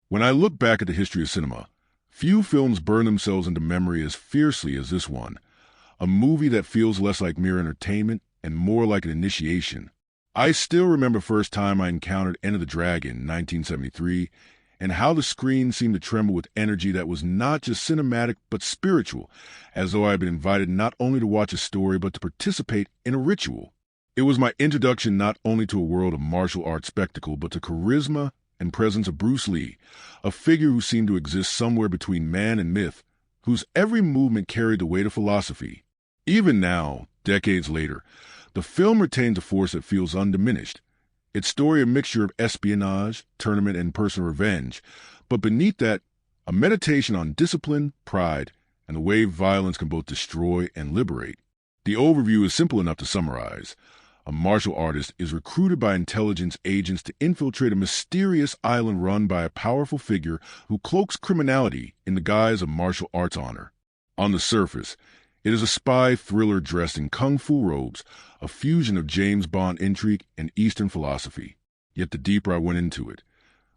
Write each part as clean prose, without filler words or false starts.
When I look back at the history of cinema, few films burn themselves into memory as fiercely as this one, a movie that feels less like mere entertainment and more like an initiation. I still remember the first time I encountered Enter the Dragon in 1973, and how the screen seemed to tremble with energy that was not just cinematic but spiritual, as though I had been invited not only to watch a story but to participate in a ritual. It was my introduction not only to a world of martial arts spectacle but to charisma and presence of Bruce Lee, a figure who seemed to exist somewhere between man and myth, whose every movement carried the weight of philosophy. Even now, decades later, the film retains a force that feels undiminished. Its story a mixture of espionage, tournament, and personal revenge, but beneath that, a meditation on discipline, pride, and the way violence can both destroy and liberate. The overview is simple enough to summarize. A martial artist is recruited by intelligence agents to infiltrate a mysterious island run by a powerful figure who cloaks criminality in the guise of martial arts honor. On the surface, it is a spy thriller dressed in kung fu robes, a fusion of James Bond intrigue and Eastern philosophy. Yet the deeper I went into it,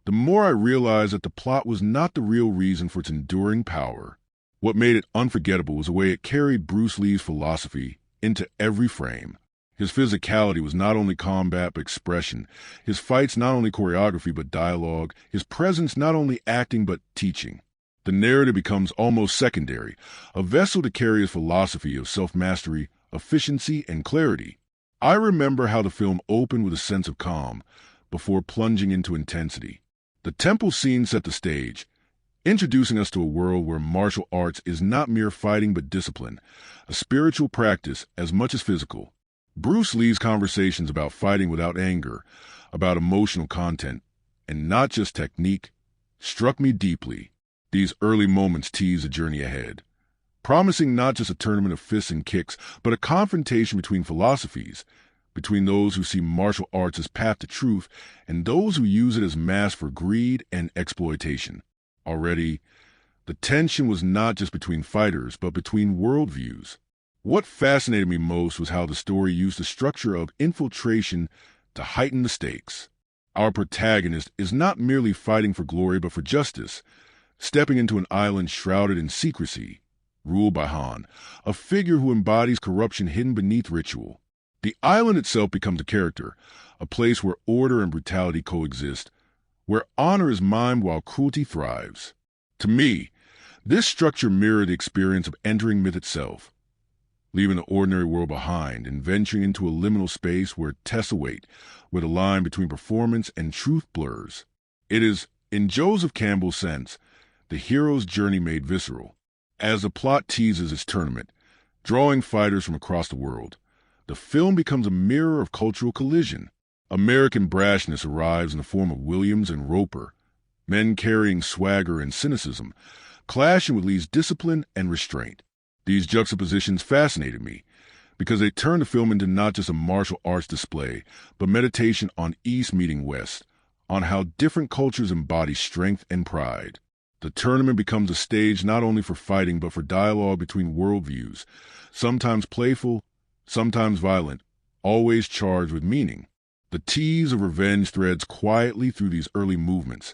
the more I realized that the plot was not the real reason for its enduring power. What made it unforgettable was the way it carried Bruce Lee's philosophy into every frame. His physicality was not only combat but expression, his fights not only choreography but dialogue, his presence not only acting but teaching. The narrative becomes almost secondary, a vessel to carry his philosophy of self-mastery, efficiency, and clarity. I remember how the film opened with a sense of calm, before plunging into intensity. The temple scene set the stage, introducing us to a world where martial arts is not mere fighting but discipline, a spiritual practice as much as physical. Bruce Lee's conversations about fighting without anger, about emotional content, and not just technique, struck me deeply. These early moments tease a journey ahead, promising not just a tournament of fists and kicks, but a confrontation between philosophies, between those who see martial arts as path to truth and those who use it as mask for greed and exploitation. Already, the tension was not just between fighters, but between worldviews. What fascinated me most was how the story used the structure of infiltration to heighten the stakes. Our protagonist is not merely fighting for glory but for justice, stepping into an island shrouded in secrecy, ruled by Han, a figure who embodies corruption hidden beneath ritual. The island itself becomes a character, a place where order and brutality coexist, where honor is mimed while cruelty thrives. To me, this structure mirrored the experience of entering myth itself, leaving the ordinary world behind and venturing into a liminal space where tests await, where the line between performance and truth blurs. It is, in Joseph Campbell's sense, the hero's journey made visceral. As the plot teases its tournament, drawing fighters from across the world, the film becomes a mirror of cultural collision. American brashness arrives in the form of Williams and Roper, men carrying swagger and cynicism, clashing with Lee's discipline and restraint. These juxtapositions fascinated me, because they turned the film into not just a martial arts display, but meditation on East meeting West, on how different cultures embody strength and pride. The tournament becomes a stage not only for fighting but for dialogue between worldviews, sometimes playful, sometimes violent, always charged with meaning. The tease of revenge threads quietly through these early movements,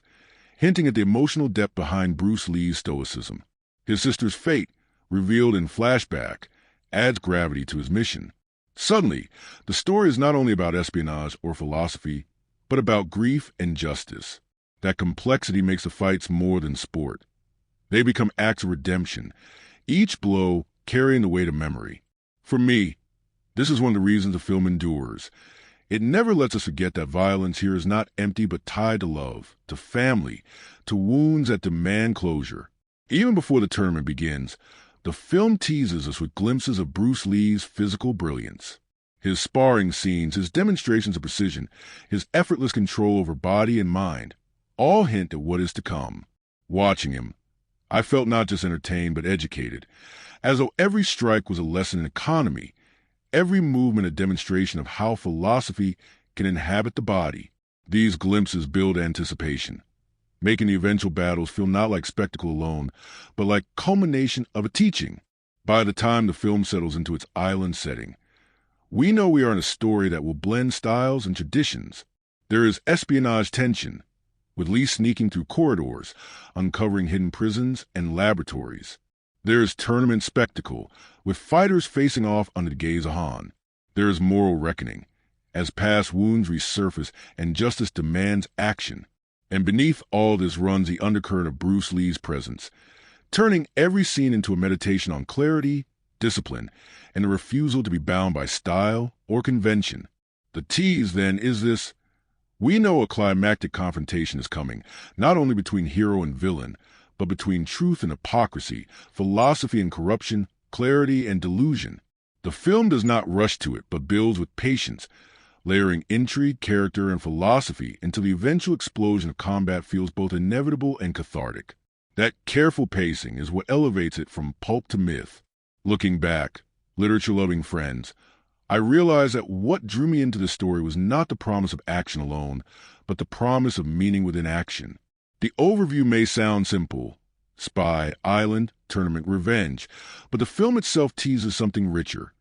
hinting at the emotional depth behind Bruce Lee's stoicism. His sister's fate, revealed in flashback, adds gravity to his mission. Suddenly, the story is not only about espionage or philosophy, but about grief and justice. That complexity makes the fights more than sport. They become acts of redemption, each blow carrying the weight of memory. For me, this is one of the reasons the film endures. It never lets us forget that violence here is not empty but tied to love, to family, to wounds that demand closure. Even before the tournament begins, the film teases us with glimpses of Bruce Lee's physical brilliance. His sparring scenes, his demonstrations of precision, his effortless control over body and mind, all hint at what is to come. Watching him, I felt not just entertained but educated, as though every strike was a lesson in economy, every movement a demonstration of how philosophy can inhabit the body. These glimpses build anticipation, making the eventual battles feel not like spectacle alone, but like culmination of a teaching. By the time the film settles into its island setting, we know we are in a story that will blend styles and traditions. There is espionage tension, with Lee sneaking through corridors, uncovering hidden prisons and laboratories. There is tournament spectacle, with fighters facing off under the gaze of Han. There is moral reckoning, as past wounds resurface and justice demands action. And beneath all this runs the undercurrent of Bruce Lee's presence, turning every scene into a meditation on clarity, discipline, and a refusal to be bound by style or convention. The tease, then, is this. We know a climactic confrontation is coming, not only between hero and villain, but between truth and hypocrisy, philosophy and corruption, clarity and delusion. The film does not rush to it, but builds with patience, layering intrigue, character, and philosophy until the eventual explosion of combat feels both inevitable and cathartic. That careful pacing is what elevates it from pulp to myth. Looking back, literature-loving friends, I realized that what drew me into the story was not the promise of action alone, but the promise of meaning within action. The overview may sound simple: spy, island, tournament, revenge, but the film itself teases something richer.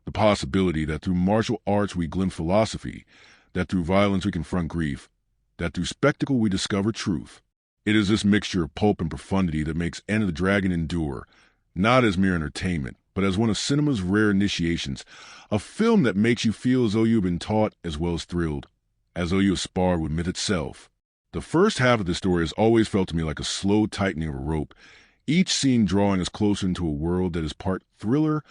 The possibility that through martial arts we glimpse philosophy, that through violence we confront grief, that through spectacle we discover truth. It is this mixture of pulp and profundity that makes Enter the Dragon endure, not as mere entertainment, but as one of cinema's rare initiations, a film that makes you feel as though you have been taught as well as thrilled, as though you have sparred with myth itself. The first half of the story has always felt to me like a slow tightening of a rope, each scene drawing us closer into a world that is part thriller,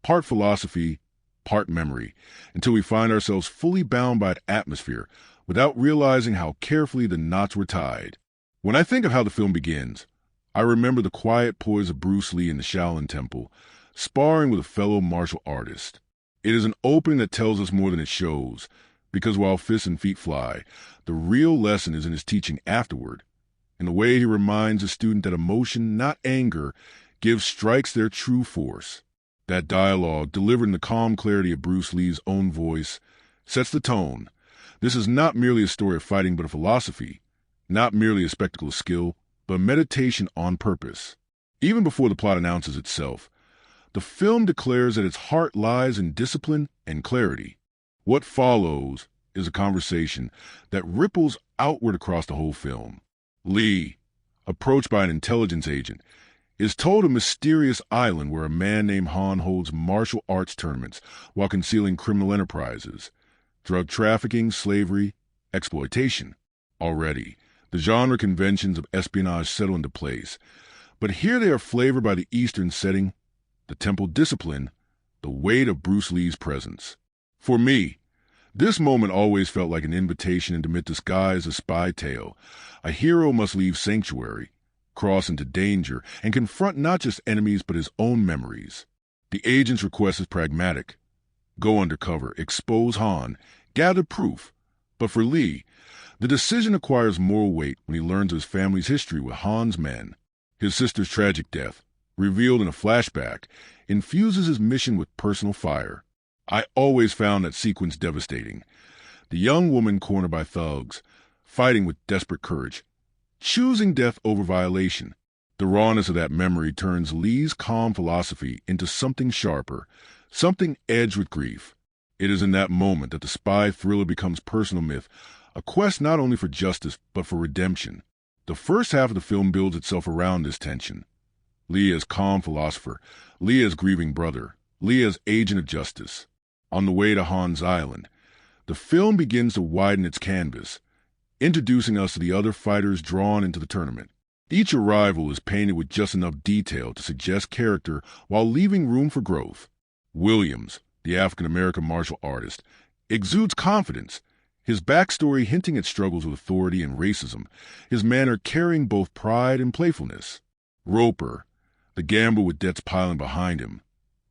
part philosophy, part memory, until we find ourselves fully bound by its atmosphere, without realizing how carefully the knots were tied. When I think of how the film begins, I remember the quiet poise of Bruce Lee in the Shaolin Temple, sparring with a fellow martial artist. It is an opening that tells us more than it shows, because while fists and feet fly, the real lesson is in his teaching afterward, in the way he reminds the student that emotion, not anger, gives strikes their true force. That dialogue, delivered in the calm clarity of Bruce Lee's own voice, sets the tone. This is not merely a story of fighting, but a philosophy, not merely a spectacle of skill, but a meditation on purpose. Even before the plot announces itself, the film declares that its heart lies in discipline and clarity. What follows is a conversation that ripples outward across the whole film. Lee, approached by an intelligence agent, is told a mysterious island where a man named Han holds martial arts tournaments while concealing criminal enterprises, drug trafficking, slavery, exploitation. Already, the genre conventions of espionage settle into place, but here they are flavored by the Eastern setting, the temple discipline, the weight of Bruce Lee's presence. For me, this moment always felt like an invitation into myth disguised as a spy tale. A hero must leave sanctuary, cross into danger, and confront not just enemies but his own memories. The agent's request is pragmatic. Go undercover, expose Han, gather proof. But for Lee, the decision acquires moral weight when he learns of his family's history with Han's men. His sister's tragic death, revealed in a flashback, infuses his mission with personal fire. I always found that sequence devastating. The young woman cornered by thugs, fighting with desperate courage, choosing death over violation. The rawness of that memory turns Lee's calm philosophy into something sharper, something edged with grief. It is in that moment that the spy thriller becomes personal myth, a quest not only for justice but for redemption. The first half of the film builds itself around this tension. Lee as calm philosopher, Lee as grieving brother, Lee as agent of justice. On the way to Han's Island, the film begins to widen its canvas, introducing us to the other fighters drawn into the tournament. Each arrival is painted with just enough detail to suggest character while leaving room for growth. Williams, the African-American martial artist, exudes confidence, his backstory hinting at struggles with authority and racism, his manner carrying both pride and playfulness. Roper, the gambler with debts piling behind him,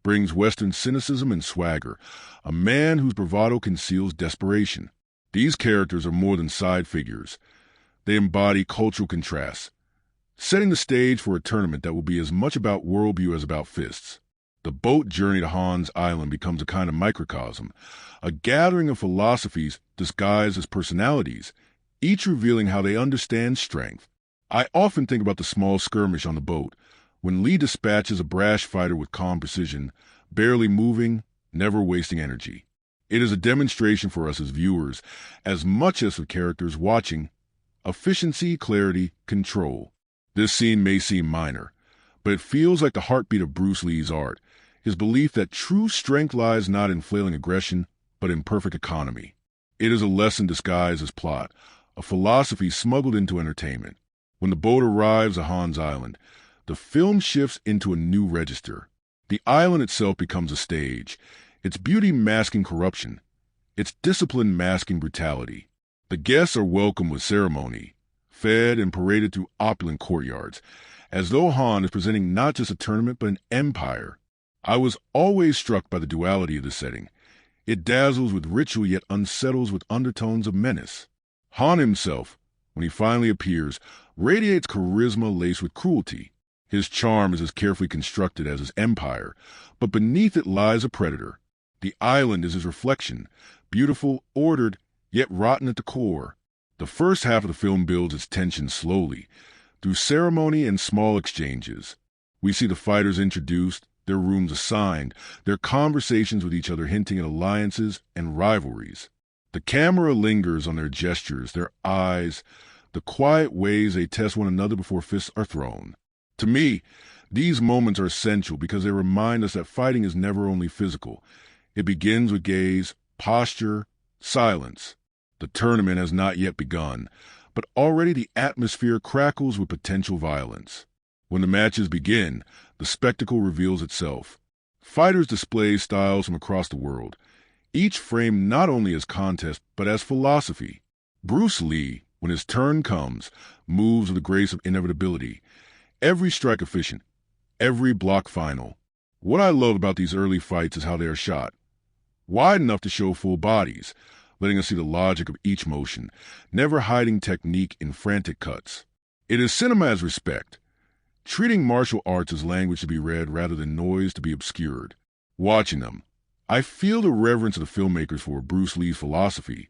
brings Western cynicism and swagger, a man whose bravado conceals desperation. These characters are more than side figures. They embody cultural contrasts, setting the stage for a tournament that will be as much about worldview as about fists. The boat journey to Han's Island becomes a kind of microcosm, a gathering of philosophies disguised as personalities, each revealing how they understand strength. I often think about the small skirmish on the boat, when Lee dispatches a brash fighter with calm precision, barely moving, never wasting energy. It is a demonstration for us as viewers, as much as for characters watching, Efficiency, clarity, control. This scene may seem minor, but it feels like the heartbeat of Bruce Lee's art, his belief that true strength lies not in flailing aggression, but in perfect economy. It is a lesson disguised as plot, a philosophy smuggled into entertainment. When the boat arrives at Han's Island, the film shifts into a new register. The island itself becomes a stage, its beauty masking corruption, its discipline masking brutality. The guests are welcomed with ceremony, fed and paraded through opulent courtyards, as though Han is presenting not just a tournament but an empire. I was always struck by the duality of the setting. It dazzles with ritual yet unsettles with undertones of menace. Han himself, when he finally appears, radiates charisma laced with cruelty. His charm is as carefully constructed as his empire, but beneath it lies a predator. The island is his reflection, beautiful, ordered, yet rotten at the core. The first half of the film builds its tension slowly, through ceremony and small exchanges. We see the fighters introduced, their rooms assigned, their conversations with each other hinting at alliances and rivalries. The camera lingers on their gestures, their eyes, the quiet ways they test one another before fists are thrown. To me, these moments are essential because they remind us that fighting is never only physical. It begins with gaze, posture, silence. The tournament has not yet begun, but already the atmosphere crackles with potential violence. When the matches begin, the spectacle reveals itself. Fighters display styles from across the world, each framed not only as contest but as philosophy. Bruce Lee, when his turn comes, moves with the grace of inevitability. Every strike efficient, every block final. What I love about these early fights is how they are shot. Wide enough to show full bodies, letting us see the logic of each motion, never hiding technique in frantic cuts. It is cinema as respect, treating martial arts as language to be read rather than noise to be obscured. Watching them, I feel the reverence of the filmmakers for Bruce Lee's philosophy,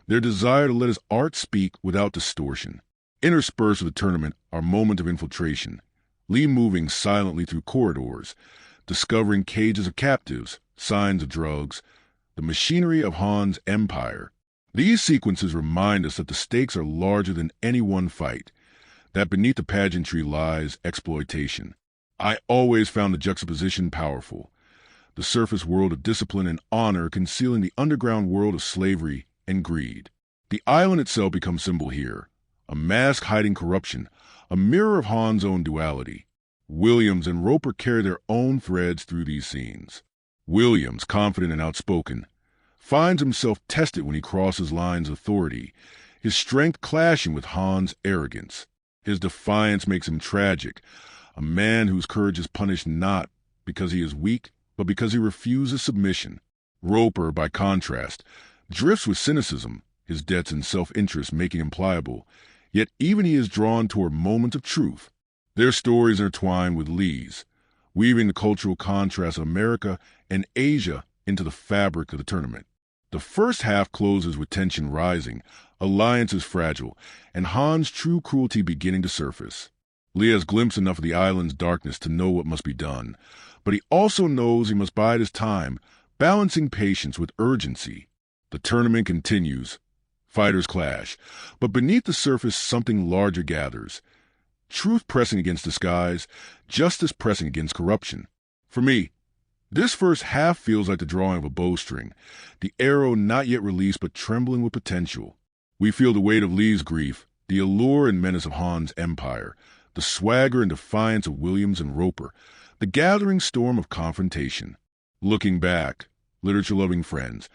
their desire to let his art speak without distortion. Interspersed with the tournament are moments of infiltration, Lee moving silently through corridors, discovering cages of captives, signs of drugs, the machinery of Han's empire. These sequences remind us that the stakes are larger than any one fight, that beneath the pageantry lies exploitation. I always found the juxtaposition powerful, the surface world of discipline and honor concealing the underground world of slavery and greed. The island itself becomes symbol here, a mask hiding corruption, a mirror of Han's own duality. Williams and Roper carry their own threads through these scenes. Williams, confident and outspoken, finds himself tested when he crosses lines of authority, his strength clashing with Han's arrogance. His defiance makes him tragic, a man whose courage is punished not because he is weak, but because he refuses submission. Roper, by contrast, drifts with cynicism, his debts and self-interest making him pliable, yet even he is drawn toward moments of truth. Their stories intertwine with Lee's, weaving the cultural contrast of America and Asia into the fabric of the tournament. The first half closes with tension rising, alliances fragile, and Han's true cruelty beginning to surface. Lee has glimpsed enough of the island's darkness to know what must be done, but he also knows he must bide his time, balancing patience with urgency. The tournament continues. Fighters clash, but beneath the surface something larger gathers. Truth pressing against disguise, justice pressing against corruption. For me, this first half feels like the drawing of a bowstring, the arrow not yet released but trembling with potential. We feel the weight of Lee's grief, the allure and menace of Han's empire, the swagger and defiance of Williams and Roper, the gathering storm of confrontation. Looking back, literature-loving friends,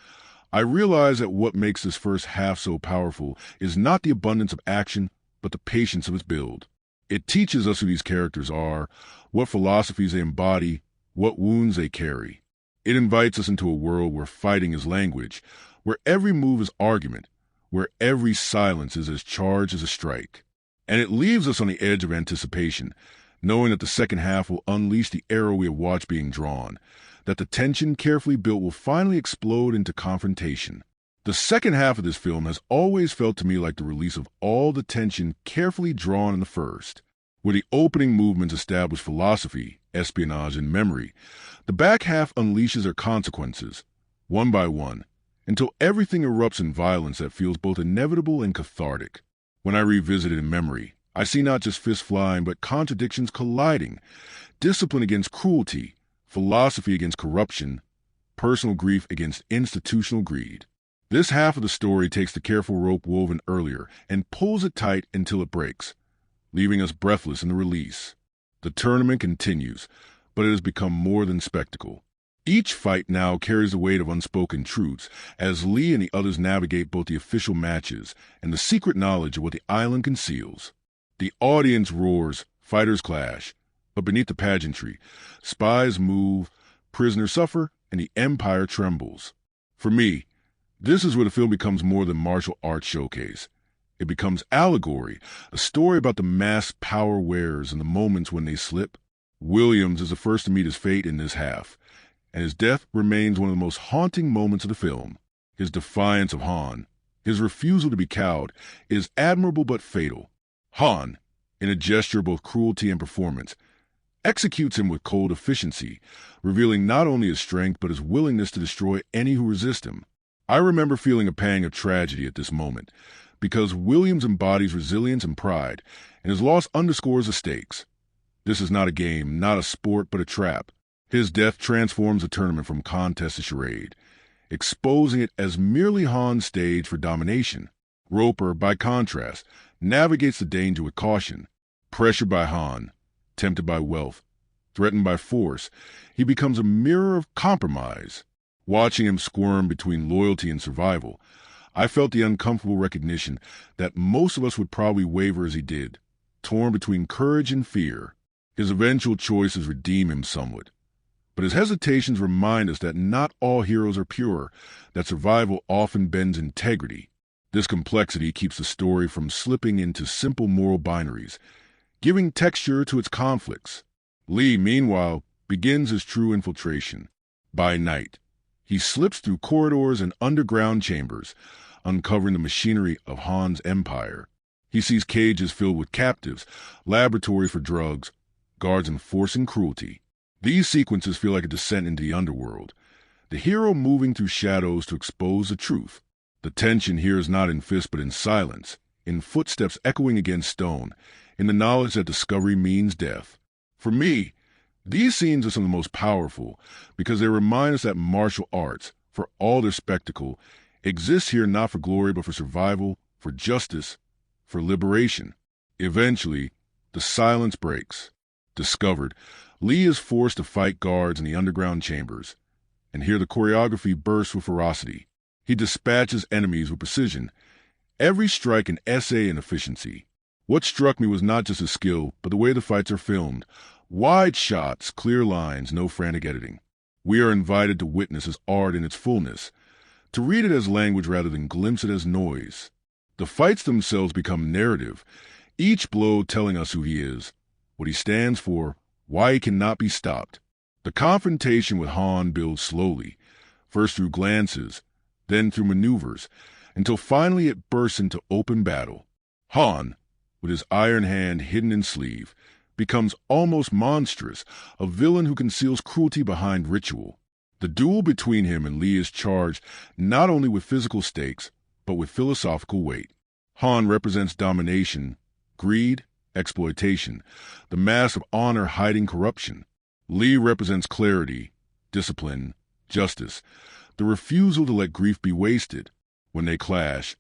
I realize that what makes this first half so powerful is not the abundance of action, but the patience of its build. It teaches us who these characters are, what philosophies they embody, what wounds they carry. It invites us into a world where fighting is language, where every move is argument, where every silence is as charged as a strike. And it leaves us on the edge of anticipation, knowing that the second half will unleash the arrow we have watched being drawn, that the tension carefully built will finally explode into confrontation. The second half of this film has always felt to me like the release of all the tension carefully drawn in the first. Where the opening movements establish philosophy, espionage, and memory, the back half unleashes their consequences, one by one, until everything erupts in violence that feels both inevitable and cathartic. When I revisit it in memory, I see not just fists flying, but contradictions colliding, discipline against cruelty, philosophy against corruption, personal grief against institutional greed. This half of the story takes the careful rope woven earlier and pulls it tight until it breaks, leaving us breathless in the release. The tournament continues, but it has become more than spectacle. Each fight now carries the weight of unspoken truths as Lee and the others navigate both the official matches and the secret knowledge of what the island conceals. The audience roars, fighters clash, but beneath the pageantry, spies move, prisoners suffer, and the empire trembles. For me, this is where the film becomes more than martial arts showcase. It becomes allegory, a story about the masked power wearers and the moments when they slip. Williams is the first to meet his fate in this half, and his death remains one of the most haunting moments of the film. His defiance of Han, his refusal to be cowed, is admirable but fatal. Han, in a gesture of both cruelty and performance, executes him with cold efficiency, revealing not only his strength but his willingness to destroy any who resist him. I remember feeling a pang of tragedy at this moment, because Williams embodies resilience and pride, and his loss underscores the stakes. This is not a game, not a sport, but a trap. His death transforms the tournament from contest to charade, exposing it as merely Han's stage for domination. Roper, by contrast, navigates the danger with caution. Pressured by Han, tempted by wealth, threatened by force, he becomes a mirror of compromise. Watching him squirm between loyalty and survival, I felt the uncomfortable recognition that most of us would probably waver as he did, torn between courage and fear. His eventual choices redeem him somewhat, but his hesitations remind us that not all heroes are pure, that survival often bends integrity. This complexity keeps the story from slipping into simple moral binaries, giving texture to its conflicts. Lee, meanwhile, begins his true infiltration. By night, he slips through corridors and underground chambers, uncovering the machinery of Han's empire. He sees cages filled with captives, laboratories for drugs, guards enforcing cruelty. These sequences feel like a descent into the underworld, the hero moving through shadows to expose the truth. The tension here is not in fists but in silence, in footsteps echoing against stone, in the knowledge that discovery means death. For me, these scenes are some of the most powerful because they remind us that martial arts, for all their spectacle, exists here not for glory but for survival, for justice, for liberation. Eventually, the silence breaks. Discovered, Lee is forced to fight guards in the underground chambers, and here the choreography bursts with ferocity. He dispatches enemies with precision, every strike an essay in efficiency. What struck me was not just his skill, but the way the fights are filmed. Wide shots, clear lines, no frantic editing. We are invited to witness his art in its fullness, to read it as language rather than glimpse it as noise. The fights themselves become narrative, each blow telling us who he is, what he stands for, why he cannot be stopped. The confrontation with Han builds slowly, first through glances, then through maneuvers, until finally it bursts into open battle. Han, with his iron hand hidden in sleeve, becomes almost monstrous, a villain who conceals cruelty behind ritual. The duel between him and Lee is charged not only with physical stakes, but with philosophical weight. Han represents domination, greed, exploitation, the mask of honor hiding corruption. Lee represents clarity, discipline, justice, the refusal to let grief be wasted. When they clash,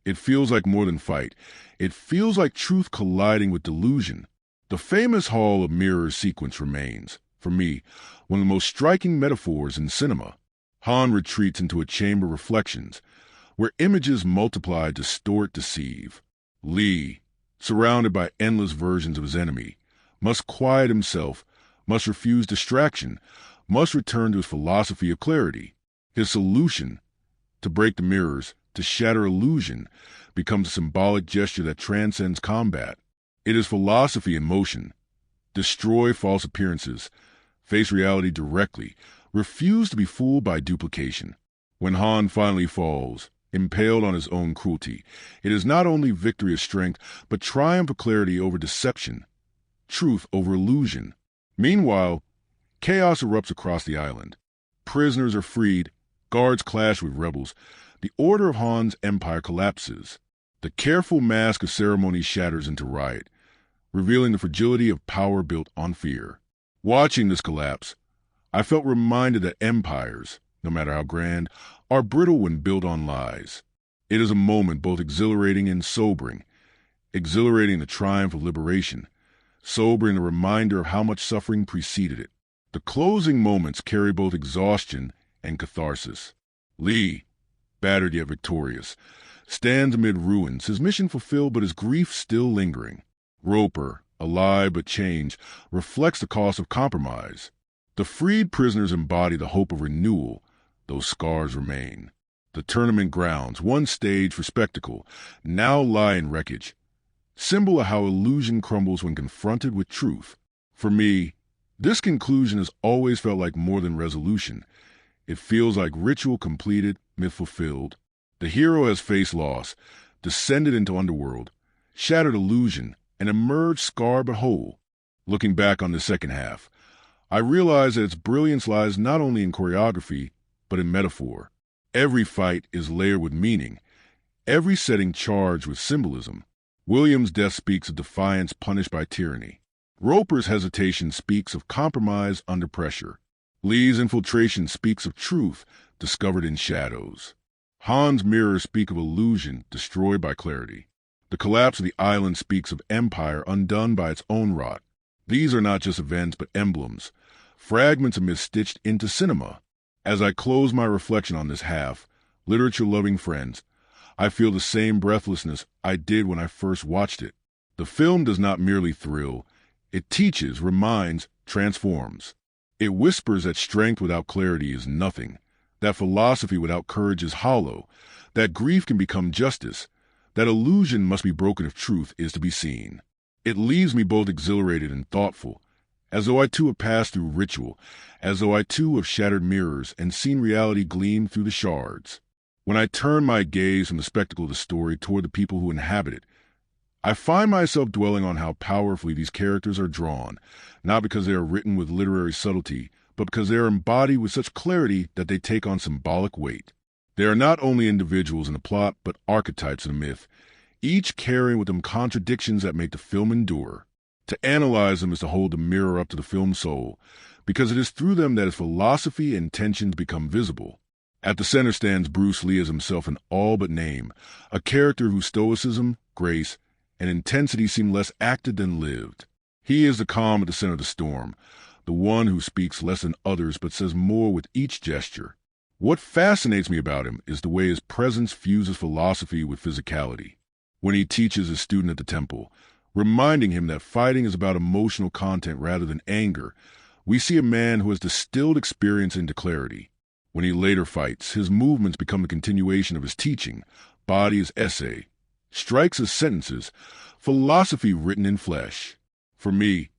it feels like more than fight. It feels like truth colliding with delusion. The famous Hall of Mirrors sequence remains, for me, one of the most striking metaphors in cinema. Han retreats into a chamber of reflections, where images multiply, distort, deceive. Lee, surrounded by endless versions of his enemy, must quiet himself, must refuse distraction, must return to his philosophy of clarity. His solution, to break the mirrors, to shatter illusion, becomes a symbolic gesture that transcends combat. It is philosophy in motion. Destroy false appearances, face reality directly, refuse to be fooled by duplication. When Han finally falls, impaled on his own cruelty, it is not only victory of strength, but triumph of clarity over deception, truth over illusion. Meanwhile, chaos erupts across the island. Prisoners are freed, guards clash with rebels. The order of Han's empire collapses. The careful mask of ceremony shatters into riot, revealing the fragility of power built on fear. Watching this collapse, I felt reminded that empires, no matter how grand, are brittle when built on lies. It is a moment both exhilarating and sobering. Exhilarating the triumph of liberation, sobering the reminder of how much suffering preceded it. The closing moments carry both exhaustion and catharsis. Lee, battered yet victorious, stands amid ruins, his mission fulfilled but his grief still lingering. Roper, alive but changed, reflects the cost of compromise. The freed prisoners embody the hope of renewal, though scars remain. The tournament grounds, once stage for spectacle, now lie in wreckage, symbol of how illusion crumbles when confronted with truth. For me, this conclusion has always felt like more than resolution. It feels like ritual completed, myth fulfilled. The hero has faced loss, descended into underworld, shattered illusion, and emerged scarred but whole. Looking back on the second half, I realize that its brilliance lies not only in choreography, but in metaphor. Every fight is layered with meaning, every setting charged with symbolism. William's death speaks of defiance punished by tyranny. Roper's hesitation speaks of compromise under pressure. Lee's infiltration speaks of truth discovered in shadows. Han's mirrors speak of illusion destroyed by clarity. The collapse of the island speaks of empire undone by its own rot. These are not just events but emblems, fragments of myth stitched into cinema. As I close my reflection on this half, literature-loving friends, I feel the same breathlessness I did when I first watched it. The film does not merely thrill, it teaches, reminds, transforms. It whispers that strength without clarity is nothing, that philosophy without courage is hollow, that grief can become justice, that illusion must be broken if truth is to be seen. It leaves me both exhilarated and thoughtful, as though I too have passed through ritual, as though I too have shattered mirrors and seen reality gleam through the shards. When I turn my gaze from the spectacle of the story toward the people who inhabit it, I find myself dwelling on how powerfully these characters are drawn, not because they are written with literary subtlety, but because they are embodied with such clarity that they take on symbolic weight. They are not only individuals in the plot, but archetypes in the myth, each carrying with them contradictions that make the film endure. To analyze them is to hold the mirror up to the film's soul, because it is through them that its philosophy and tensions become visible. At the center stands Bruce Lee as himself in all but name, a character whose stoicism, grace, and intensity seem less acted than lived. He is the calm at the center of the storm, the one who speaks less than others but says more with each gesture. What fascinates me about him is the way his presence fuses philosophy with physicality. When he teaches his student at the temple, reminding him that fighting is about emotional content rather than anger, we see a man who has distilled experience into clarity. When he later fights, his movements become the continuation of his teaching, body as essay, strikes as sentences, philosophy written in flesh. For me,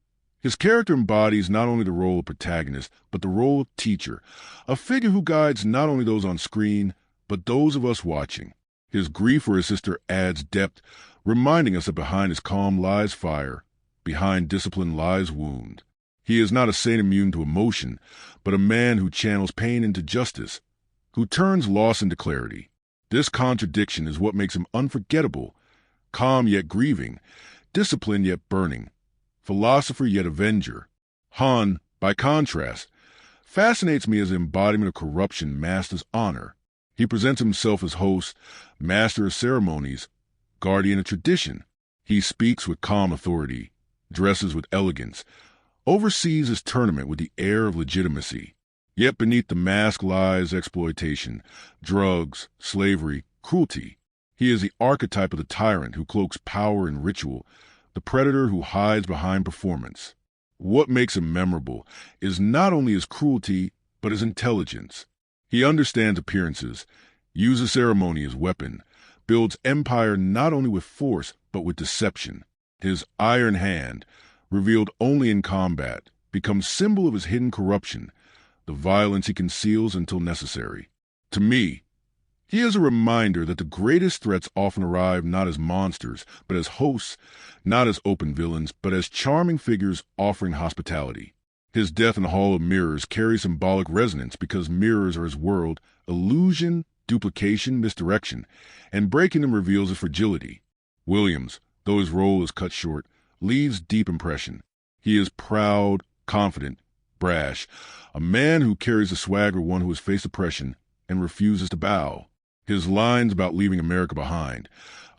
his character embodies not only the role of protagonist, but the role of teacher, a figure who guides not only those on screen, but those of us watching. His grief for his sister adds depth, reminding us that behind his calm lies fire, behind discipline lies wound. He is not a saint immune to emotion, but a man who channels pain into justice, who turns loss into clarity. This contradiction is what makes him unforgettable, calm yet grieving, disciplined yet burning, philosopher yet avenger. Han, by contrast, fascinates me as the embodiment of corruption masked as honor. He presents himself as host, master of ceremonies, guardian of tradition. He speaks with calm authority, dresses with elegance, oversees his tournament with the air of legitimacy. Yet beneath the mask lies exploitation, drugs, slavery, cruelty. He is the archetype of the tyrant who cloaks power in ritual, the predator who hides behind performance. What makes him memorable is not only his cruelty, but his intelligence. He understands appearances, uses ceremony as weapon, builds empire not only with force, but with deception. His iron hand, revealed only in combat, becomes symbol of his hidden corruption, the violence he conceals until necessary. To me, he is a reminder that the greatest threats often arrive not as monsters, but as hosts, not as open villains, but as charming figures offering hospitality. His death in the Hall of Mirrors carries symbolic resonance because mirrors are his world, illusion duplication, misdirection, and breaking them reveals his fragility. Williams, though his role is cut short, leaves deep impression. He is proud, confident, brash, a man who carries the swagger of one who has faced oppression and refuses to bow. His lines about leaving America behind,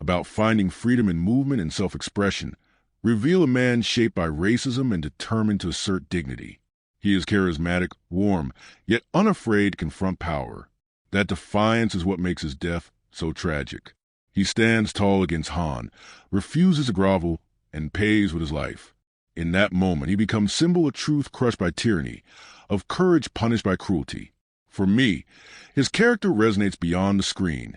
about finding freedom in movement and self-expression, reveal a man shaped by racism and determined to assert dignity. He is charismatic, warm, yet unafraid to confront power. That defiance is what makes his death so tragic. He stands tall against Han, refuses to grovel, and pays with his life. In that moment, he becomes symbol of truth crushed by tyranny, of courage punished by cruelty. For me, his character resonates beyond the screen,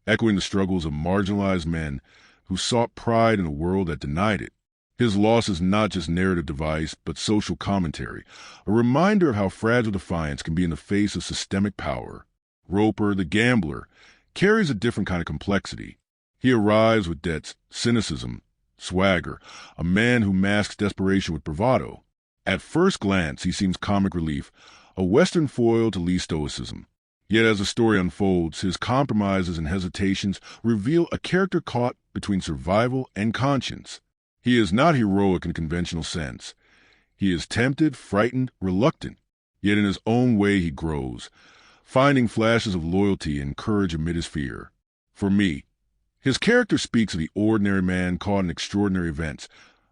echoing the struggles of marginalized men who sought pride in a world that denied it. His loss is not just narrative device, but social commentary, a reminder of how fragile defiance can be in the face of systemic power. Roper, the gambler, carries a different kind of complexity. He arrives with debts, cynicism, swagger, a man who masks desperation with bravado. At first glance, he seems comic relief, a Western foil to Lee's stoicism. Yet as the story unfolds, his compromises and hesitations reveal a character caught between survival and conscience. He is not heroic in a conventional sense. He is tempted, frightened, reluctant, yet in his own way he grows, finding flashes of loyalty and courage amid his fear. For me, his character speaks of the ordinary man caught in extraordinary events,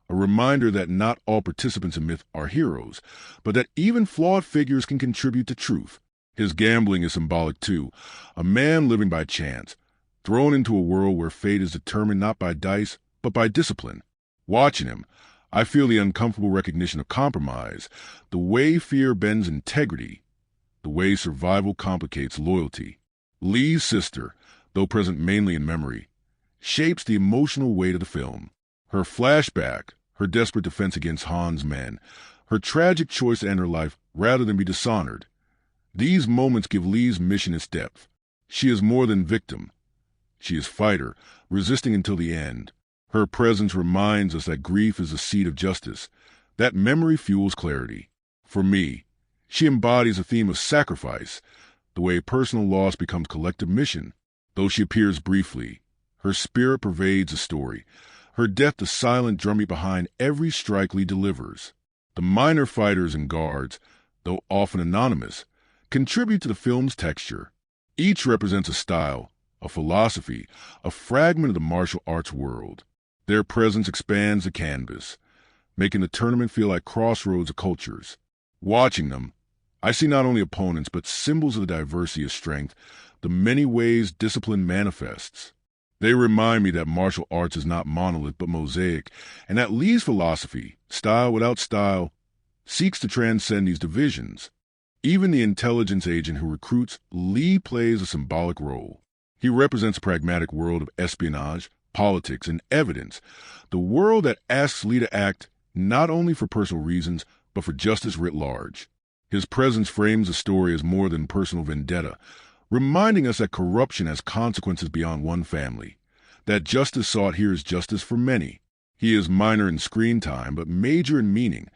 a reminder that not all participants in myth are heroes, but that even flawed figures can contribute to truth. His gambling is symbolic too, a man living by chance, thrown into a world where fate is determined not by dice, but by discipline. Watching him, I feel the uncomfortable recognition of compromise, the way fear bends integrity, the way survival complicates loyalty. Lee's sister, though present mainly in memory, shapes the emotional weight of the film. Her flashback, her desperate defense against Han's men, her tragic choice to end her life rather than be dishonored. These moments give Lee's mission its depth. She is more than victim. She is fighter, resisting until the end. Her presence reminds us that grief is the seed of justice, that memory fuels clarity. For me, she embodies a theme of sacrifice, the way personal loss becomes collective mission. Though she appears briefly, her spirit pervades the story, her death the silent drumbeat behind every strike Lee delivers. The minor fighters and guards, though often anonymous, contribute to the film's texture. Each represents a style, a philosophy, a fragment of the martial arts world. Their presence expands the canvas, making the tournament feel like crossroads of cultures. Watching them, I see not only opponents but symbols of the diversity of strength, the many ways discipline manifests. They remind me that martial arts is not monolith but mosaic, and that Lee's philosophy, style without style, seeks to transcend these divisions. Even the intelligence agent who recruits Lee plays a symbolic role. He represents a pragmatic world of espionage, politics, and evidence, the world that asks Lee to act not only for personal reasons, but for justice writ large. His presence frames the story as more than personal vendetta, reminding us that corruption has consequences beyond one family, that justice sought here is justice for many. He is minor in screen time, but major in meaning,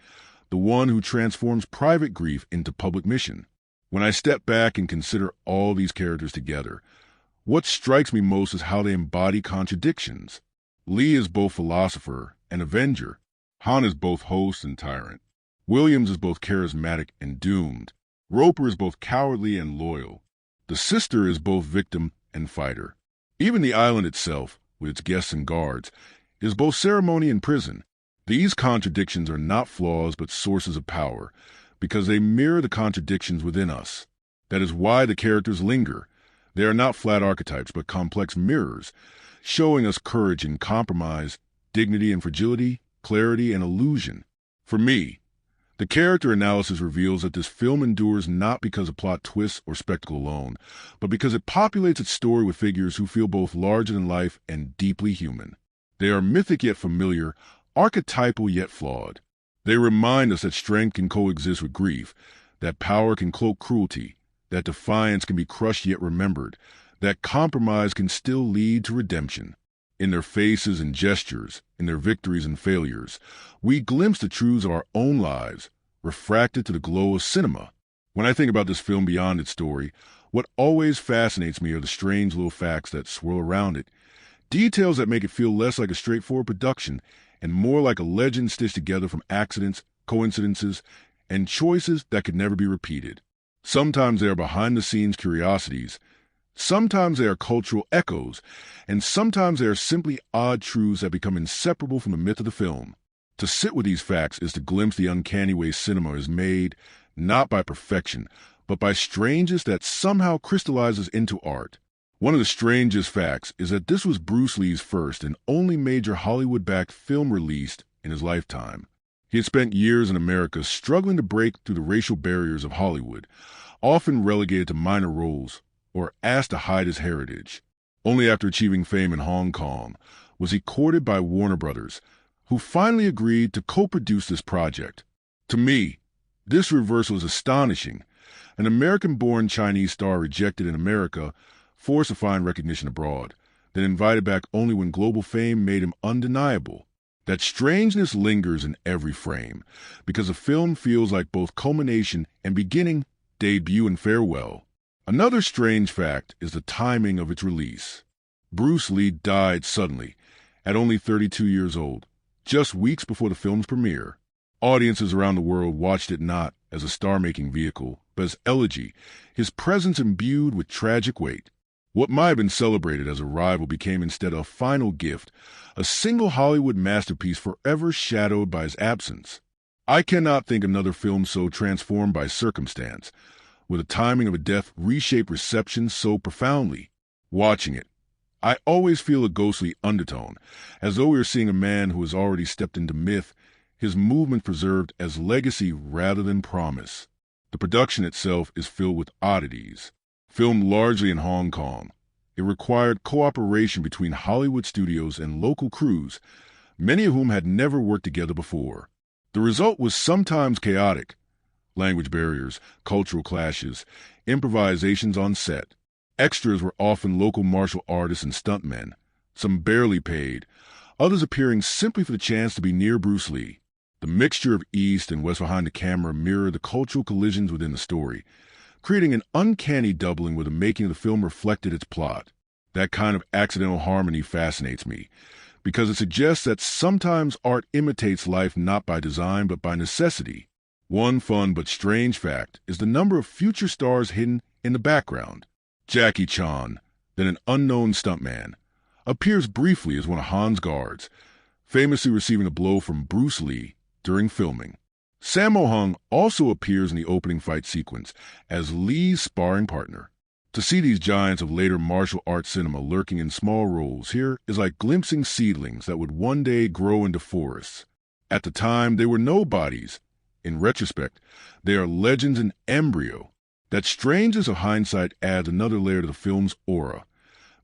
the one who transforms private grief into public mission. When I step back and consider all these characters together, what strikes me most is how they embody contradictions. Lee is both philosopher and avenger. Han is both host and tyrant. Williams is both charismatic and doomed. Roper is both cowardly and loyal. The sister is both victim and fighter. Even the island itself, with its guests and guards, is both ceremony and prison. These contradictions are not flaws but sources of power, because they mirror the contradictions within us. That is why the characters linger. They are not flat archetypes, but complex mirrors, showing us courage and compromise, dignity and fragility, clarity and illusion. For me, the character analysis reveals that this film endures not because of plot twists or spectacle alone, but because it populates its story with figures who feel both larger than life and deeply human. They are mythic yet familiar, archetypal yet flawed. They remind us that strength can coexist with grief, that power can cloak cruelty, that defiance can be crushed yet remembered, that compromise can still lead to redemption. In their faces and gestures, in their victories and failures, we glimpse the truths of our own lives, refracted to the glow of cinema. When I think about this film beyond its story, What always fascinates me are the strange little facts that swirl around it, details that make it feel less like a straightforward production and more like a legend stitched together from accidents, coincidences, and choices that could never be repeated. Sometimes they are behind-the-scenes curiosities, sometimes they are cultural echoes, and sometimes they are simply odd truths that become inseparable from the myth of the film. To sit with these facts is to glimpse the uncanny way cinema is made, not by perfection, but by strangeness that somehow crystallizes into art. One of the strangest facts is that this was Bruce Lee's first and only major Hollywood-backed film released in his lifetime. He had spent years in America struggling to break through the racial barriers of Hollywood, often relegated to minor roles or asked to hide his heritage. Only after achieving fame in Hong Kong was he courted by Warner Brothers, who finally agreed to co-produce this project. To me, this reversal is astonishing. An American-born Chinese star rejected in America, forced to find recognition abroad, then invited back only when global fame made him undeniable. That strangeness lingers in every frame, because the film feels like both culmination and beginning, debut and farewell. Another strange fact is the timing of its release. Bruce Lee died suddenly, at only 32 years old, just weeks before the film's premiere. Audiences around the world watched it not as a star-making vehicle, but as elegy, his presence imbued with tragic weight. What might have been celebrated as a rival became instead a final gift, a single Hollywood masterpiece forever shadowed by his absence. I cannot think of another film so transformed by circumstance, where the timing of a death reshaped reception so profoundly. Watching it, I always feel a ghostly undertone, as though we are seeing a man who has already stepped into myth, his movement preserved as legacy rather than promise. The production itself is filled with oddities. Filmed largely in Hong Kong, it required cooperation between Hollywood studios and local crews, many of whom had never worked together before. The result was sometimes chaotic. Language barriers, cultural clashes, improvisations on set. Extras were often local martial artists and stuntmen, some barely paid, others appearing simply for the chance to be near Bruce Lee. The mixture of East and West behind the camera mirrored the cultural collisions within the story, creating an uncanny doubling where the making of the film reflected its plot. That kind of accidental harmony fascinates me, because it suggests that sometimes art imitates life not by design but by necessity. One fun but strange fact is the number of future stars hidden in the background. Jackie Chan, then an unknown stuntman, appears briefly as one of Han's guards, famously receiving a blow from Bruce Lee during filming. Sammo Hung also appears in the opening fight sequence as Lee's sparring partner. To see these giants of later martial arts cinema lurking in small roles here is like glimpsing seedlings that would one day grow into forests. At the time, they were nobodies. In retrospect, they are legends in embryo. That strangeness of hindsight adds another layer to the film's aura,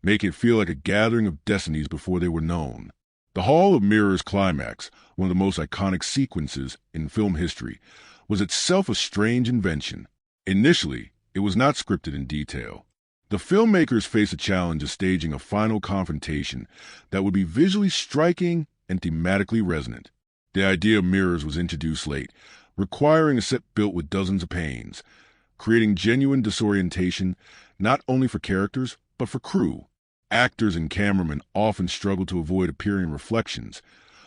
making it feel like a gathering of destinies before they were known. The Hall of Mirrors climax, one of the most iconic sequences in film history, was itself a strange invention. Initially, it was not scripted in detail. The filmmakers faced a challenge of staging a final confrontation that would be visually striking and thematically resonant. The idea of mirrors was introduced late, requiring a set built with dozens of panes, creating genuine disorientation not only for characters, but for crew. Actors and cameramen often struggled to avoid appearing in reflections,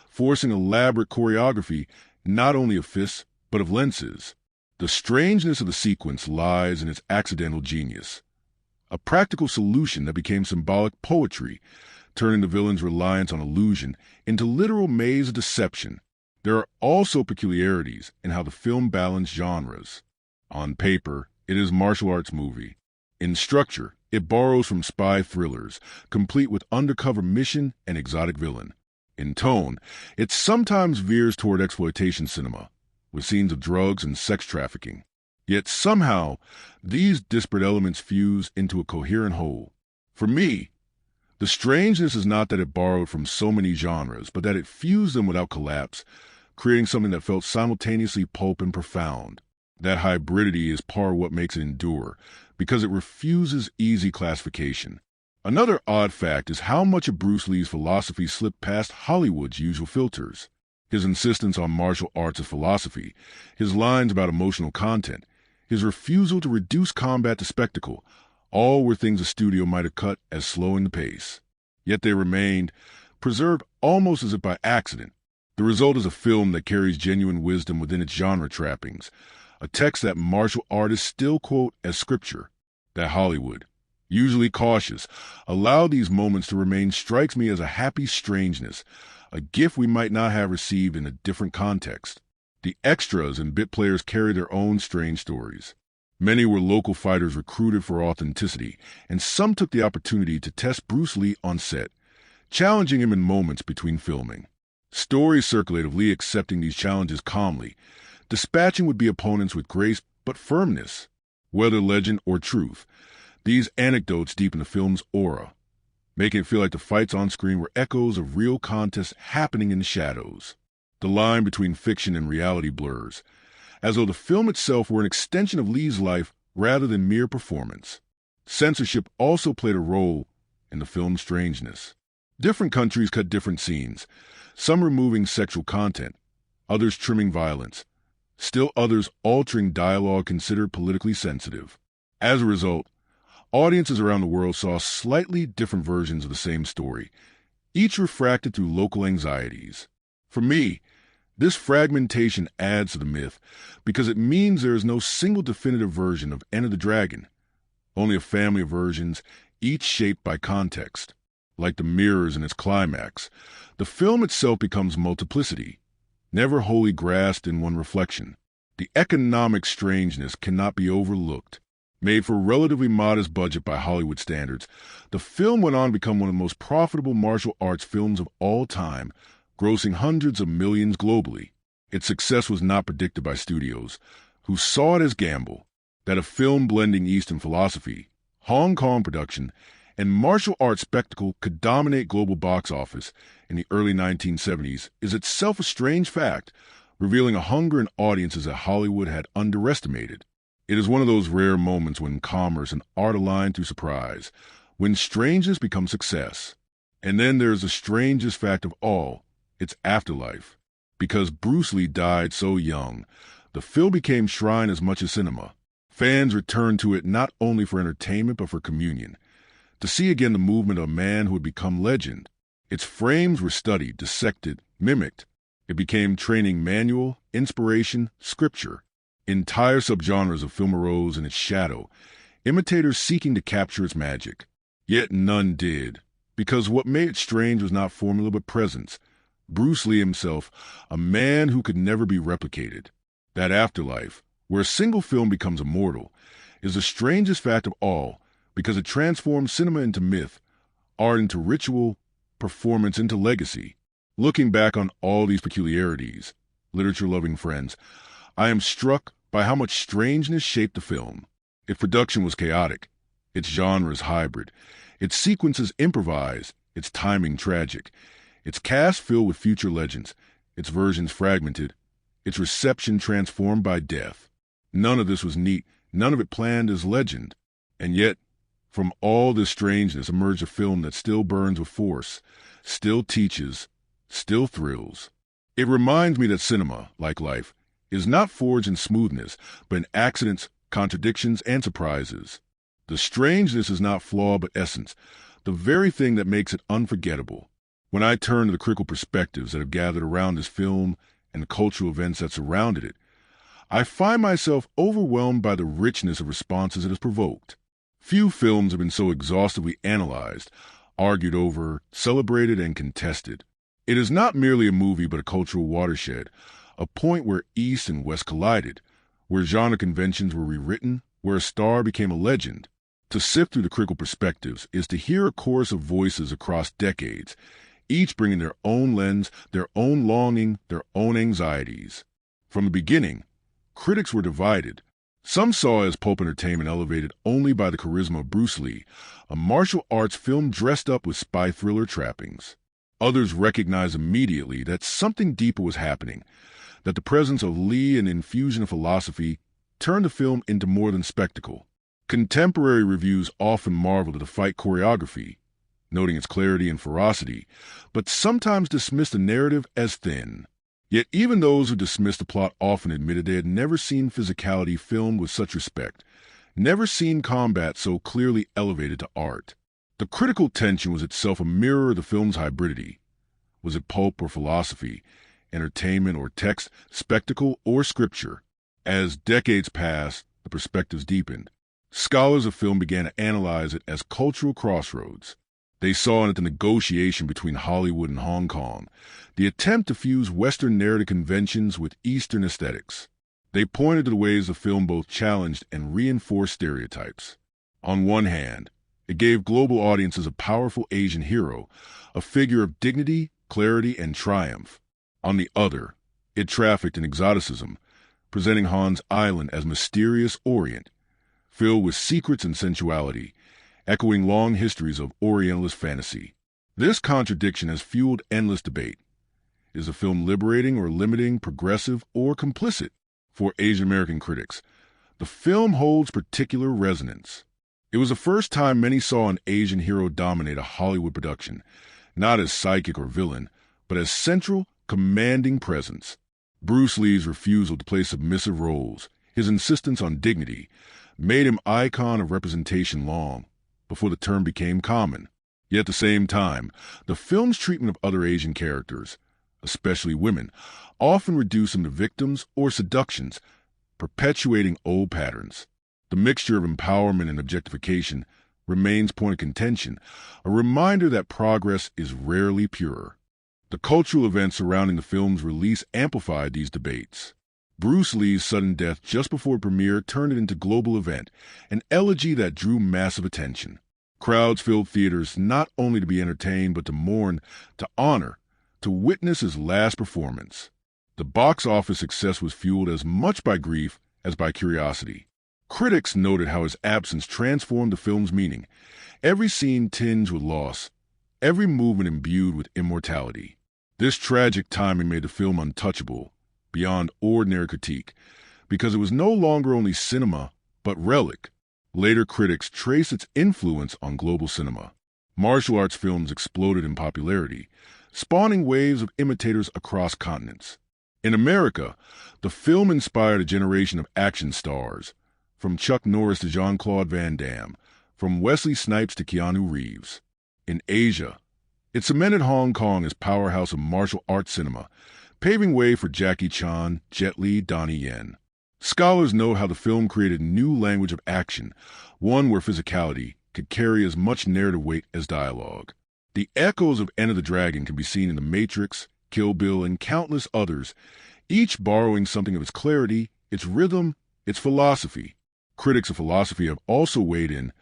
forcing elaborate choreography not only of fists, but of lenses. The strangeness of the sequence lies in its accidental genius, a practical solution that became symbolic poetry, turning the villain's reliance on illusion into literal maze of deception. There are also peculiarities in how the film balanced genres. On paper, it is a martial arts movie. In structure, it borrows from spy thrillers, complete with undercover mission and exotic villain. In tone, it sometimes veers toward exploitation cinema, with scenes of drugs and sex trafficking. Yet somehow, these disparate elements fuse into a coherent whole. For me, the strangeness is not that it borrowed from so many genres, but that it fused them without collapse, creating something that felt simultaneously pulp and profound. That hybridity is part of what makes it endure, because it refuses easy classification. Another odd fact is how much of Bruce Lee's philosophy slipped past Hollywood's usual filters. His insistence on martial arts as philosophy, his lines about emotional content, his refusal to reduce combat to spectacle, All were things a studio might have cut as slowing the pace. Yet they remained, preserved almost as if by accident. The result is a film that carries genuine wisdom within its genre trappings, a text that martial artists still quote as scripture, that Hollywood, usually cautious, allowed these moments to remain strikes me as a happy strangeness, a gift we might not have received in a different context. The extras and bit players carry their own strange stories. Many were local fighters recruited for authenticity, and some took the opportunity to test Bruce Lee on set, challenging him in moments between filming. Stories circulate of Lee accepting these challenges calmly, dispatching would-be opponents with grace but firmness. Whether legend or truth, these anecdotes deepen the film's aura, making it feel like the fights on screen were echoes of real contests happening in the shadows. The line between fiction and reality blurs, as though the film itself were an extension of Lee's life rather than mere performance. Censorship also played a role in the film's strangeness. Different countries cut different scenes, some removing sexual content, others trimming violence, still others altering dialogue considered politically sensitive. As a result, audiences around the world saw slightly different versions of the same story, each refracted through local anxieties. For me, this fragmentation adds to the myth because it means there is no single definitive version of Enter the Dragon, only a family of versions, each shaped by context. Like the mirrors in its climax, the film itself becomes multiplicity, never wholly grasped in one reflection. The economic strangeness cannot be overlooked. Made for a relatively modest budget by Hollywood standards, the film went on to become one of the most profitable martial arts films of all time, grossing hundreds of millions globally. Its success was not predicted by studios, who saw it as gamble, that a film blending Eastern philosophy, Hong Kong production, and martial arts spectacle could dominate global box office in the early 1970s is itself a strange fact, revealing a hunger in audiences that Hollywood had underestimated. It is one of those rare moments when commerce and art align through surprise, when strangeness becomes success. And then there is the strangest fact of all, its afterlife. Because Bruce Lee died so young, the film became shrine as much as cinema. Fans returned to it not only for entertainment but for communion, to see again the movement of a man who had become legend. Its frames were studied, dissected, mimicked. It became training manual, inspiration, scripture. Entire subgenres of film arose in its shadow, imitators seeking to capture its magic. Yet none did, because what made it strange was not formula but presence. Bruce Lee himself, a man who could never be replicated. That afterlife, where a single film becomes immortal, is the strangest fact of all, because it transforms cinema into myth, art into ritual, performance into legacy. Looking back on all these peculiarities, literature-loving friends, I am struck by how much strangeness shaped the film. Its production was chaotic, its genres hybrid, its sequences improvised, its timing tragic, its cast filled with future legends, its versions fragmented, its reception transformed by death. None of this was neat, none of it planned as legend, and yet, from all this strangeness emerged a film that still burns with force, still teaches, still thrills. It reminds me that cinema, like life, is not forged in smoothness, but in accidents, contradictions, and surprises. The strangeness is not flaw but essence, the very thing that makes it unforgettable. When I turn to the critical perspectives that have gathered around this film and the cultural events that surrounded it, I find myself overwhelmed by the richness of responses it has provoked. Few films have been so exhaustively analyzed, argued over, celebrated, and contested. It is not merely a movie but a cultural watershed, a point where East and West collided, where genre conventions were rewritten, where a star became a legend. To sift through the critical perspectives is to hear a chorus of voices across decades, each bringing their own lens, their own longing, their own anxieties. From the beginning, critics were divided. Some saw it as pulp entertainment elevated only by the charisma of Bruce Lee, a martial arts film dressed up with spy thriller trappings. Others recognized immediately that something deeper was happening, that the presence of Lee and infusion of philosophy turned the film into more than spectacle. Contemporary reviews often marveled at the fight choreography, noting its clarity and ferocity, but sometimes dismissed the narrative as thin. Yet even those who dismissed the plot often admitted they had never seen physicality filmed with such respect, never seen combat so clearly elevated to art. The critical tension was itself a mirror of the film's hybridity. Was it pulp or philosophy, entertainment or text, spectacle or scripture? As decades passed, the perspectives deepened. Scholars of film began to analyze it as cultural crossroads. They saw in it the negotiation between Hollywood and Hong Kong, the attempt to fuse Western narrative conventions with Eastern aesthetics. They pointed to the ways the film both challenged and reinforced stereotypes. On one hand, it gave global audiences a powerful Asian hero, a figure of dignity, clarity, and triumph. On the other, it trafficked in exoticism, presenting Han's island as mysterious Orient, filled with secrets and sensuality, echoing long histories of Orientalist fantasy. This contradiction has fueled endless debate. Is the film liberating or limiting, progressive or complicit? For Asian American critics, the film holds particular resonance. It was the first time many saw an Asian hero dominate a Hollywood production, not as psychic or villain, but as central, commanding presence. Bruce Lee's refusal to play submissive roles, his insistence on dignity, made him icon of representation long before the term became common. Yet at the same time, the film's treatment of other Asian characters, especially women, often reduce them to victims or seductions, perpetuating old patterns. The mixture of empowerment and objectification remains point of contention, a reminder that progress is rarely pure. The cultural events surrounding the film's release amplified these debates. Bruce Lee's sudden death just before premiere turned it into a global event, an elegy that drew massive attention. Crowds filled theaters not only to be entertained but to mourn, to honor, to witness his last performance. The box office success was fueled as much by grief as by curiosity. Critics noted how his absence transformed the film's meaning, every scene tinged with loss, every movement imbued with immortality. This tragic timing made the film untouchable, beyond ordinary critique, because it was no longer only cinema, but relic. Later critics traced its influence on global cinema. Martial arts films exploded in popularity, spawning waves of imitators across continents. In America, the film inspired a generation of action stars, from Chuck Norris to Jean-Claude Van Damme, from Wesley Snipes to Keanu Reeves. In Asia, it cemented Hong Kong as powerhouse of martial arts cinema, paving way for Jackie Chan, Jet Li, Donnie Yen. Scholars know how the film created a new language of action, one where physicality could carry as much narrative weight as dialogue. The echoes of Enter the Dragon can be seen in The Matrix, Kill Bill, and countless others, each borrowing something of its clarity, its rhythm, its philosophy. Critics of philosophy have also weighed in,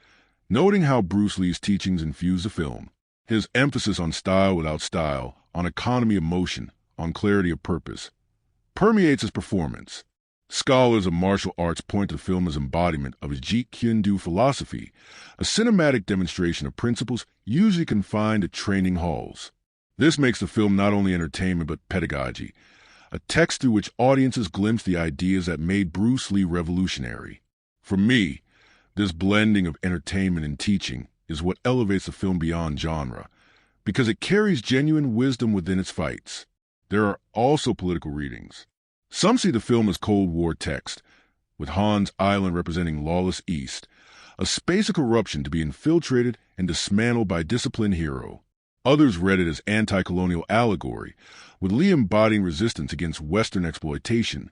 noting how Bruce Lee's teachings infused the film. His emphasis on style without style, on economy of motion, on clarity of purpose, permeates his performance. Scholars of martial arts point to the film as embodiment of his Jeet Kune Do philosophy, a cinematic demonstration of principles usually confined to training halls. This makes the film not only entertainment but pedagogy, a text through which audiences glimpse the ideas that made Bruce Lee revolutionary. For me, this blending of entertainment and teaching is what elevates the film beyond genre, because it carries genuine wisdom within its fights. There are also political readings. Some see the film as Cold War text, with Han's island representing lawless East, a space of corruption to be infiltrated and dismantled by a disciplined hero. Others read it as anti-colonial allegory, with Lee embodying resistance against Western exploitation,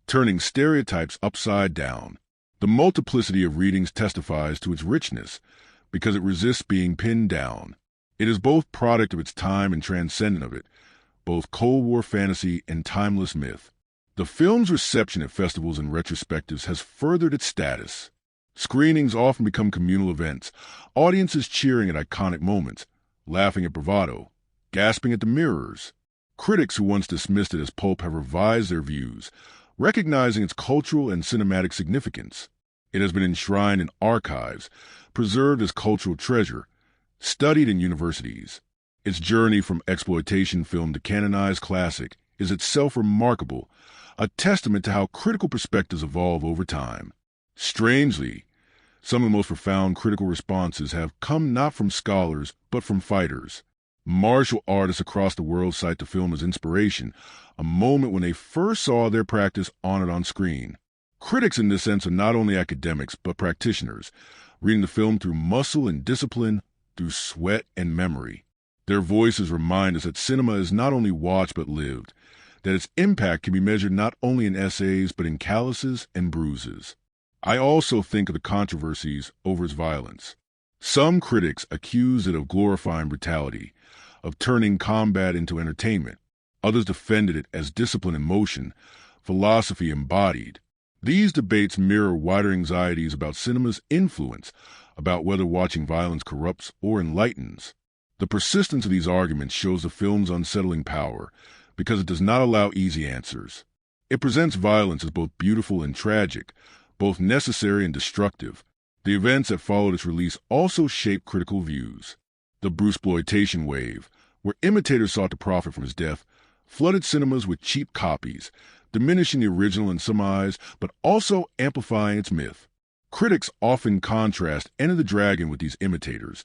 turning stereotypes upside down. The multiplicity of readings testifies to its richness, because it resists being pinned down. It is both product of its time and transcendent of it, both Cold War fantasy and timeless myth. The film's reception at festivals and retrospectives has furthered its status. Screenings often become communal events, audiences cheering at iconic moments, laughing at bravado, gasping at the mirrors. Critics who once dismissed it as pulp have revised their views, recognizing its cultural and cinematic significance. It has been enshrined in archives, preserved as cultural treasure, studied in universities. Its journey from exploitation film to canonized classic is itself remarkable, a testament to how critical perspectives evolve over time. Strangely, some of the most profound critical responses have come not from scholars, but from fighters. Martial artists across the world cite the film as inspiration, a moment when they first saw their practice honored on screen. Critics in this sense are not only academics, but practitioners, reading the film through muscle and discipline, through sweat and memory. Their voices remind us that cinema is not only watched but lived, that its impact can be measured not only in essays but in calluses and bruises. I also think of the controversies over its violence. Some critics accuse it of glorifying brutality, of turning combat into entertainment. Others defended it as discipline in motion, philosophy embodied. These debates mirror wider anxieties about cinema's influence, about whether watching violence corrupts or enlightens. The persistence of these arguments shows the film's unsettling power, because it does not allow easy answers. It presents violence as both beautiful and tragic, both necessary and destructive. The events that followed its release also shaped critical views. The Bruceploitation wave, where imitators sought to profit from his death, flooded cinemas with cheap copies, diminishing the original in some eyes, but also amplifying its myth. Critics often contrast Enter the Dragon with these imitators,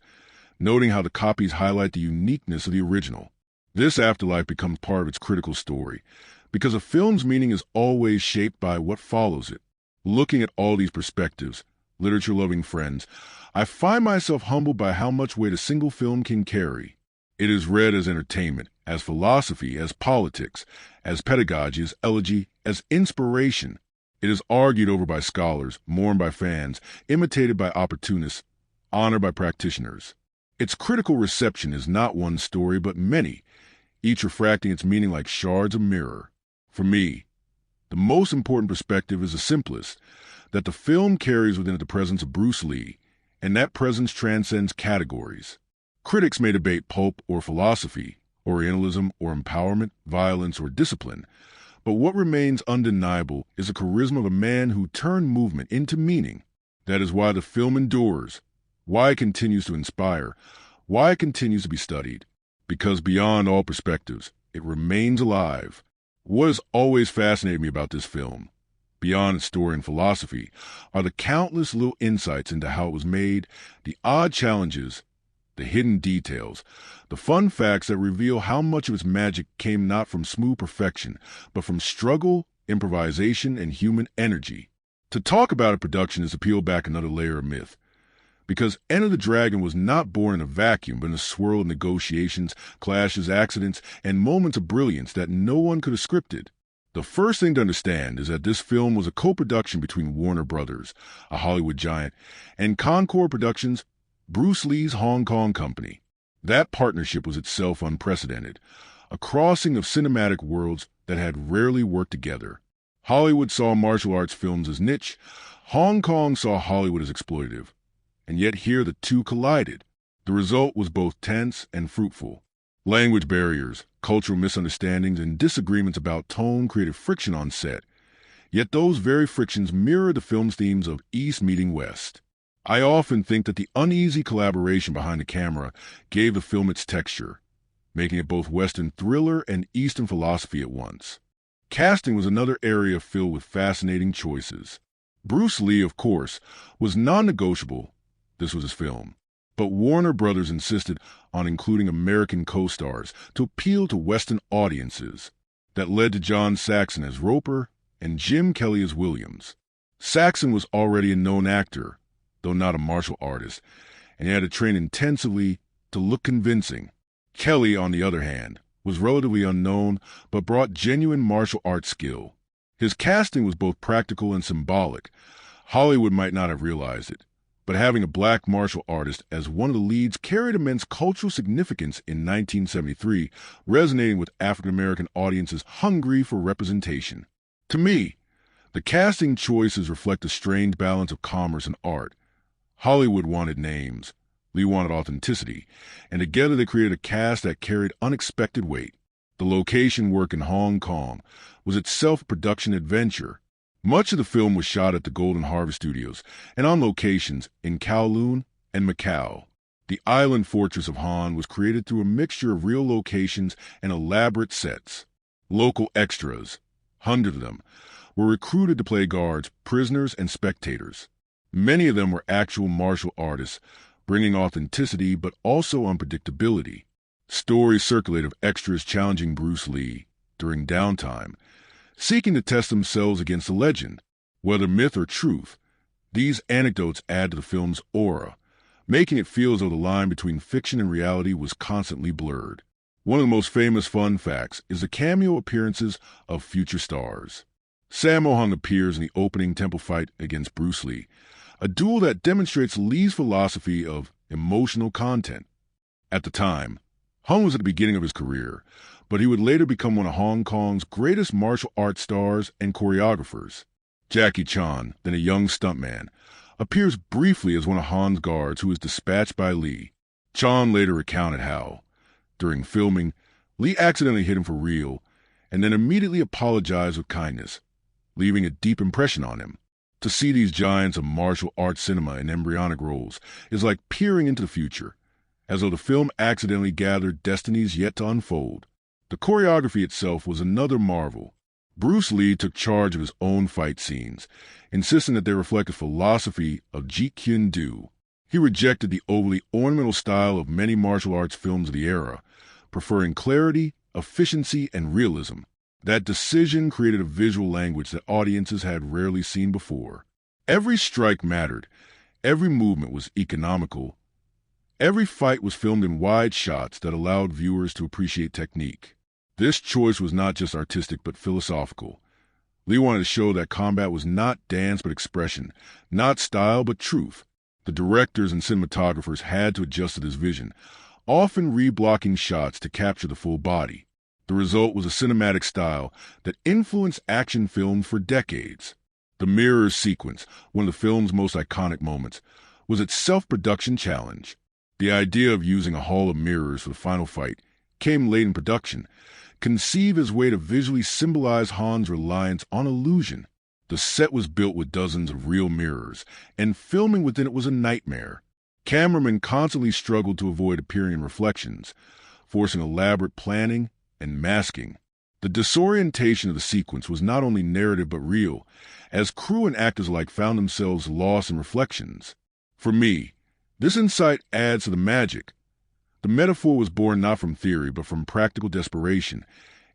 noting how the copies highlight the uniqueness of the original. This afterlife becomes part of its critical story, because a film's meaning is always shaped by what follows it. Looking at all these perspectives, literature-loving friends, I find myself humbled by how much weight a single film can carry. It is read as entertainment, as philosophy, as politics, as pedagogy, as elegy, as inspiration. It is argued over by scholars, mourned by fans, imitated by opportunists, honored by practitioners. Its critical reception is not one story, but many, each refracting its meaning like shards of mirror. For me, the most important perspective is the simplest, that the film carries within it the presence of Bruce Lee, and that presence transcends categories. Critics may debate pulp or philosophy, Orientalism or empowerment, violence or discipline, but what remains undeniable is the charisma of a man who turned movement into meaning. That is why the film endures, why it continues to inspire, why it continues to be studied. Because beyond all perspectives, it remains alive. What has always fascinated me about this film, beyond its story and philosophy, are the countless little insights into how it was made, the odd challenges, the hidden details, the fun facts that reveal how much of its magic came not from smooth perfection, but from struggle, improvisation, and human energy. To talk about a production is to peel back another layer of myth. Because Enter the Dragon was not born in a vacuum, but in a swirl of negotiations, clashes, accidents, and moments of brilliance that no one could have scripted. The first thing to understand is that this film was a co-production between Warner Brothers, a Hollywood giant, and Concord Productions, Bruce Lee's Hong Kong company. That partnership was itself unprecedented, a crossing of cinematic worlds that had rarely worked together. Hollywood saw martial arts films as niche, Hong Kong saw Hollywood as exploitative. And yet here the two collided. The result was both tense and fruitful. Language barriers, cultural misunderstandings, and disagreements about tone created friction on set. Yet those very frictions mirror the film's themes of East meeting West. I often think that the uneasy collaboration behind the camera gave the film its texture, making it both Western thriller and Eastern philosophy at once. Casting was another area filled with fascinating choices. Bruce Lee, of course, was non-negotiable. This was his film. But Warner Brothers insisted on including American co-stars to appeal to Western audiences. That led to John Saxon as Roper and Jim Kelly as Williams. Saxon was already a known actor, though not a martial artist, and he had to train intensively to look convincing. Kelly, on the other hand, was relatively unknown, but brought genuine martial arts skill. His casting was both practical and symbolic. Hollywood might not have realized it, but having a black martial artist as one of the leads carried immense cultural significance in 1973, resonating with African-American audiences hungry for representation. To me, the casting choices reflect a strange balance of commerce and art. Hollywood wanted names, Lee wanted authenticity, and together they created a cast that carried unexpected weight. The location work in Hong Kong was itself a production adventure. Much of the film was shot at the Golden Harvest Studios and on locations in Kowloon and Macau. The island fortress of Han was created through a mixture of real locations and elaborate sets. Local extras, hundreds of them, were recruited to play guards, prisoners, and spectators. Many of them were actual martial artists, bringing authenticity but also unpredictability. Stories circulate of extras challenging Bruce Lee during downtime, seeking to test themselves against the legend. Whether myth or truth, these anecdotes add to the film's aura, making it feel as though the line between fiction and reality was constantly blurred. One of the most famous fun facts is the cameo appearances of future stars. Sammo Hung appears in the opening temple fight against Bruce Lee, a duel that demonstrates Lee's philosophy of emotional content. At the time, Hung was at the beginning of his career, but he would later become one of Hong Kong's greatest martial arts stars and choreographers. Jackie Chan, then a young stuntman, appears briefly as one of Han's guards who is dispatched by Lee. Chan later recounted how, during filming, Lee accidentally hit him for real and then immediately apologized with kindness, leaving a deep impression on him. To see these giants of martial arts cinema in embryonic roles is like peering into the future, as though the film accidentally gathered destinies yet to unfold. The choreography itself was another marvel. Bruce Lee took charge of his own fight scenes, insisting that they reflected philosophy of Jeet Kune Do. He rejected the overly ornamental style of many martial arts films of the era, preferring clarity, efficiency, and realism. That decision created a visual language that audiences had rarely seen before. Every strike mattered. Every movement was economical. Every fight was filmed in wide shots that allowed viewers to appreciate technique. This choice was not just artistic but philosophical. Lee wanted to show that combat was not dance but expression, not style but truth. The directors and cinematographers had to adjust to this vision, often reblocking shots to capture the full body. The result was a cinematic style that influenced action films for decades. The mirrors sequence, one of the film's most iconic moments, was its self-production challenge. The idea of using a hall of mirrors for the final fight came late in production, conceived as a way to visually symbolize Han's reliance on illusion. The set was built with dozens of real mirrors, and filming within it was a nightmare. Cameramen constantly struggled to avoid appearing in reflections, forcing elaborate planning and masking. The disorientation of the sequence was not only narrative but real, as crew and actors alike found themselves lost in reflections. For me, this insight adds to the magic. The metaphor was born not from theory but from practical desperation,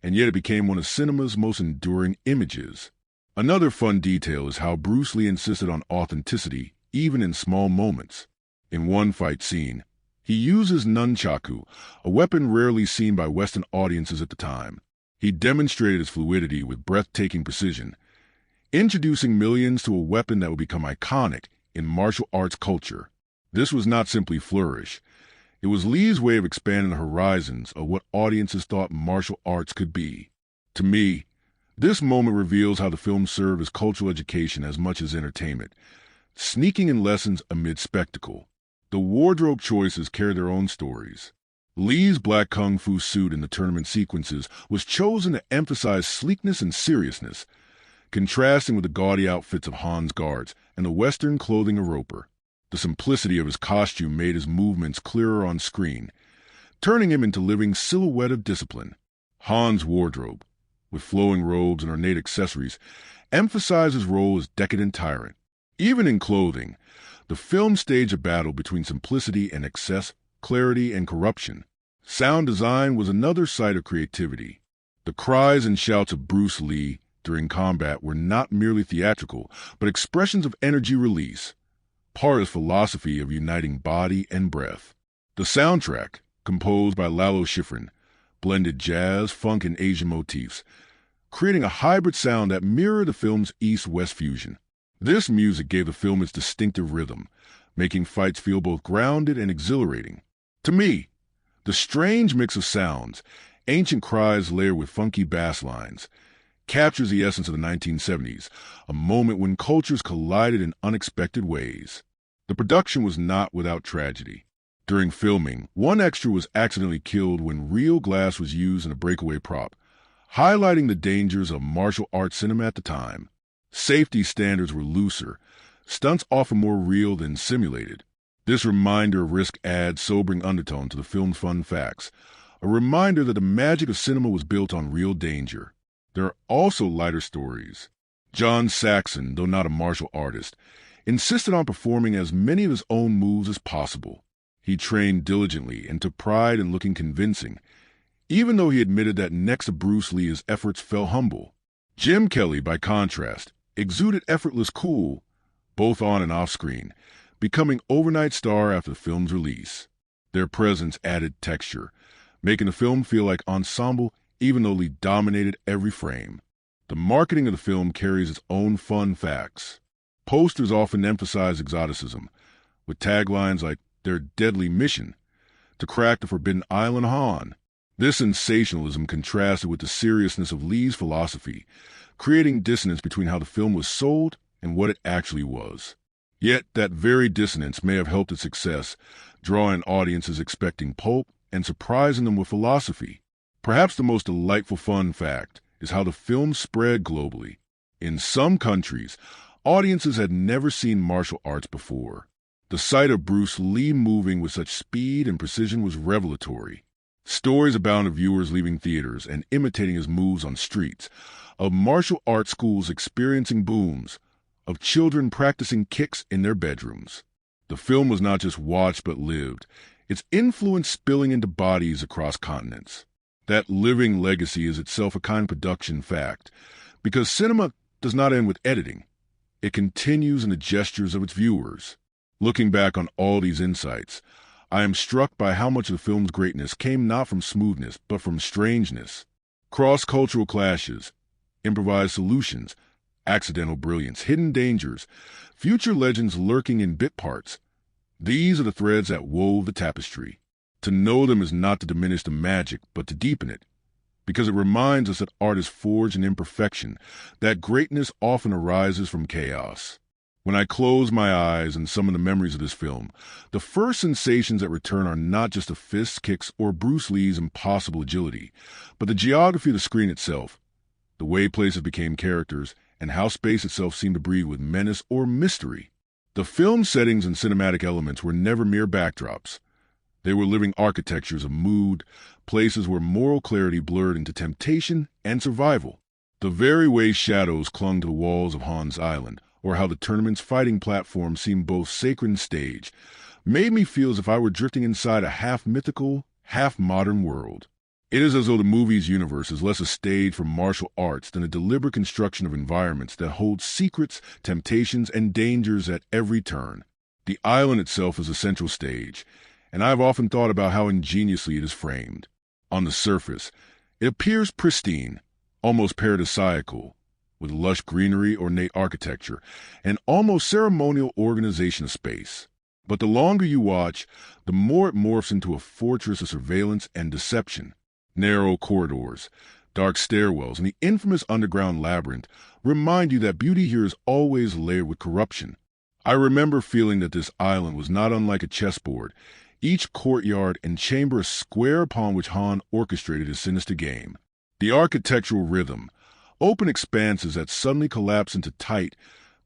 and yet it became one of cinema's most enduring images. Another fun detail is how Bruce Lee insisted on authenticity, even in small moments. In one fight scene, he uses nunchaku, a weapon rarely seen by Western audiences at the time. He demonstrated its fluidity with breathtaking precision, introducing millions to a weapon that would become iconic in martial arts culture. This was not simply flourish. It was Lee's way of expanding the horizons of what audiences thought martial arts could be. To me, this moment reveals how the film served as cultural education as much as entertainment, sneaking in lessons amid spectacle. The wardrobe choices carry their own stories. Lee's black kung fu suit in the tournament sequences was chosen to emphasize sleekness and seriousness, contrasting with the gaudy outfits of Han's guards and the Western clothing of Roper. The simplicity of his costume made his movements clearer on screen, turning him into living silhouette of discipline. Han's wardrobe, with flowing robes and ornate accessories, emphasized his role as decadent tyrant. Even in clothing, the film staged a battle between simplicity and excess, clarity and corruption. Sound design was another site of creativity. The cries and shouts of Bruce Lee during combat were not merely theatrical, but expressions of energy release, part of his philosophy of uniting body and breath. The soundtrack, composed by Lalo Schifrin, blended jazz, funk, and Asian motifs, creating a hybrid sound that mirrored the film's East-West fusion. This music gave the film its distinctive rhythm, making fights feel both grounded and exhilarating. To me, the strange mix of sounds, ancient cries layered with funky bass lines, captures the essence of the 1970s, a moment when cultures collided in unexpected ways. The production was not without tragedy. During filming, one extra was accidentally killed when real glass was used in a breakaway prop, highlighting the dangers of martial arts cinema at the time. Safety standards were looser, stunts often more real than simulated. This reminder of risk adds sobering undertone to the film's fun facts, a reminder that the magic of cinema was built on real danger. There are also lighter stories. John Saxon, though not a martial artist, insisted on performing as many of his own moves as possible. He trained diligently and took pride in looking convincing, even though he admitted that next to Bruce Lee his efforts fell humble. Jim Kelly, by contrast, exuded effortless cool, both on and off screen, becoming overnight star after the film's release. Their presence added texture, making the film feel like ensemble even though Lee dominated every frame. The marketing of the film carries its own fun facts. Posters often emphasize exoticism, with taglines like "Their deadly mission," "To crack the Forbidden Island Han." This sensationalism contrasted with the seriousness of Lee's philosophy, creating dissonance between how the film was sold and what it actually was. Yet that very dissonance may have helped its success, drawing audiences expecting pulp and surprising them with philosophy. Perhaps the most delightful fun fact is how the film spread globally. In some countries, audiences had never seen martial arts before. The sight of Bruce Lee moving with such speed and precision was revelatory. Stories abound of viewers leaving theaters and imitating his moves on streets, of martial arts schools experiencing booms, of children practicing kicks in their bedrooms. The film was not just watched but lived, its influence spilling into bodies across continents. That living legacy is itself a kind of production fact, because cinema does not end with editing. It continues in the gestures of its viewers. Looking back on all these insights, I am struck by how much of the film's greatness came not from smoothness, but from strangeness. Cross-cultural clashes, improvised solutions, accidental brilliance, hidden dangers, future legends lurking in bit parts. These are the threads that wove the tapestry. To know them is not to diminish the magic, but to deepen it, because it reminds us that art is forged in imperfection, that greatness often arises from chaos. When I close my eyes and summon the memories of this film, the first sensations that return are not just the fists, kicks, or Bruce Lee's impossible agility, but the geography of the screen itself, the way places became characters, and how space itself seemed to breathe with menace or mystery. The film's settings and cinematic elements were never mere backdrops. They were living architectures of mood, places where moral clarity blurred into temptation and survival. The very way shadows clung to the walls of Han's Island, or how the tournament's fighting platform seemed both sacred and stage, made me feel as if I were drifting inside a half-mythical, half-modern world. It is as though the movie's universe is less a stage for martial arts than a deliberate construction of environments that hold secrets, temptations, and dangers at every turn. The island itself is a central stage, and I have often thought about how ingeniously it is framed. On the surface, it appears pristine, almost paradisiacal, with lush greenery, ornate architecture, and almost ceremonial organization of space. But the longer you watch, the more it morphs into a fortress of surveillance and deception. Narrow corridors, dark stairwells, and the infamous underground labyrinth remind you that beauty here is always layered with corruption. I remember feeling that this island was not unlike a chessboard, each courtyard and chamber a square upon which Han orchestrated his sinister game. The architectural rhythm, open expanses that suddenly collapse into tight,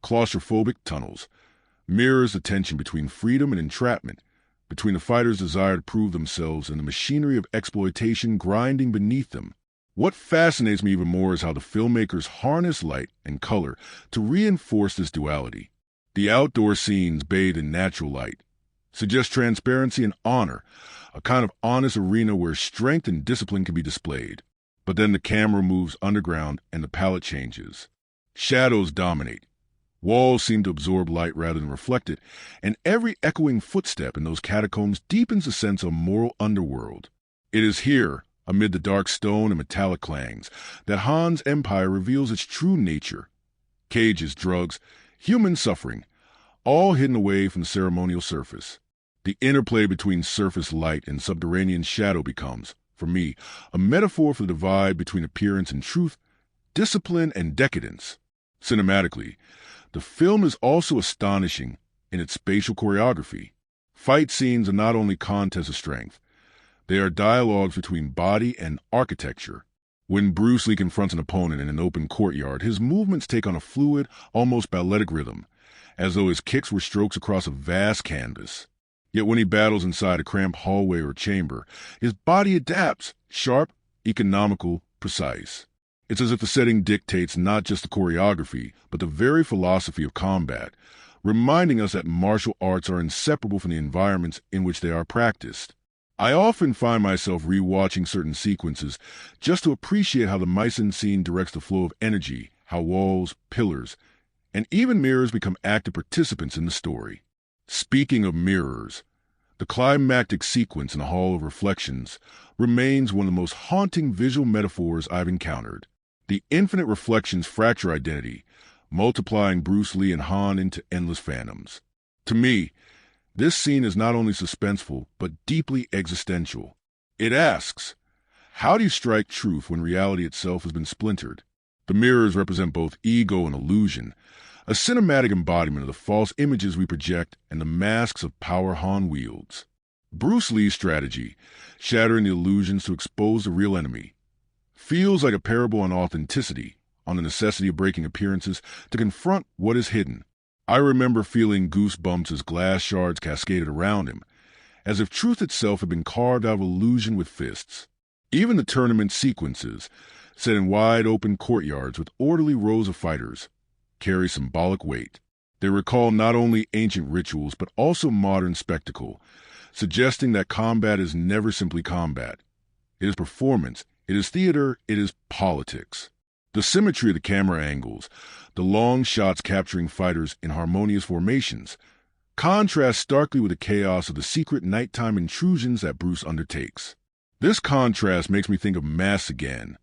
claustrophobic tunnels, mirrors the tension between freedom and entrapment, between the fighters' desire to prove themselves and the machinery of exploitation grinding beneath them. What fascinates me even more is how the filmmakers harness light and color to reinforce this duality. The outdoor scenes bathed in natural light suggest transparency and honor, a kind of honest arena where strength and discipline can be displayed. But then the camera moves underground and the palette changes. Shadows dominate. Walls seem to absorb light rather than reflect it, and every echoing footstep in those catacombs deepens the sense of moral underworld. It is here, amid the dark stone and metallic clangs, that Han's empire reveals its true nature. Cages, drugs, human suffering, all hidden away from the ceremonial surface. The interplay between surface light and subterranean shadow becomes, for me, a metaphor for the divide between appearance and truth, discipline and decadence. Cinematically, the film is also astonishing in its spatial choreography. Fight scenes are not only contests of strength, they are dialogues between body and architecture. When Bruce Lee confronts an opponent in an open courtyard, his movements take on a fluid, almost balletic rhythm, as though his kicks were strokes across a vast canvas. Yet when he battles inside a cramped hallway or chamber, his body adapts, sharp, economical, precise. It's as if the setting dictates not just the choreography, but the very philosophy of combat, reminding us that martial arts are inseparable from the environments in which they are practiced. I often find myself rewatching certain sequences just to appreciate how the mise-en-scene directs the flow of energy, how walls, pillars, and even mirrors become active participants in the story. Speaking of mirrors, the climactic sequence in the Hall of Reflections remains one of the most haunting visual metaphors I've encountered. The infinite reflections fracture identity, multiplying Bruce Lee and Han into endless phantoms. To me, this scene is not only suspenseful, but deeply existential. It asks, how do you strike truth when reality itself has been splintered? The mirrors represent both ego and illusion, a cinematic embodiment of the false images we project and the masks of power Han wields. Bruce Lee's strategy, shattering the illusions to expose the real enemy, feels like a parable on authenticity, on the necessity of breaking appearances to confront what is hidden. I remember feeling goosebumps as glass shards cascaded around him, as if truth itself had been carved out of illusion with fists. Even the tournament sequences, set in wide-open courtyards with orderly rows of fighters, carry symbolic weight. They recall not only ancient rituals but also modern spectacle, suggesting that combat is never simply combat. It is performance, it is theater, it is politics. The symmetry of the camera angles, the long shots capturing fighters in harmonious formations, contrast starkly with the chaos of the secret nighttime intrusions that Bruce undertakes. This contrast makes me think of Mass again.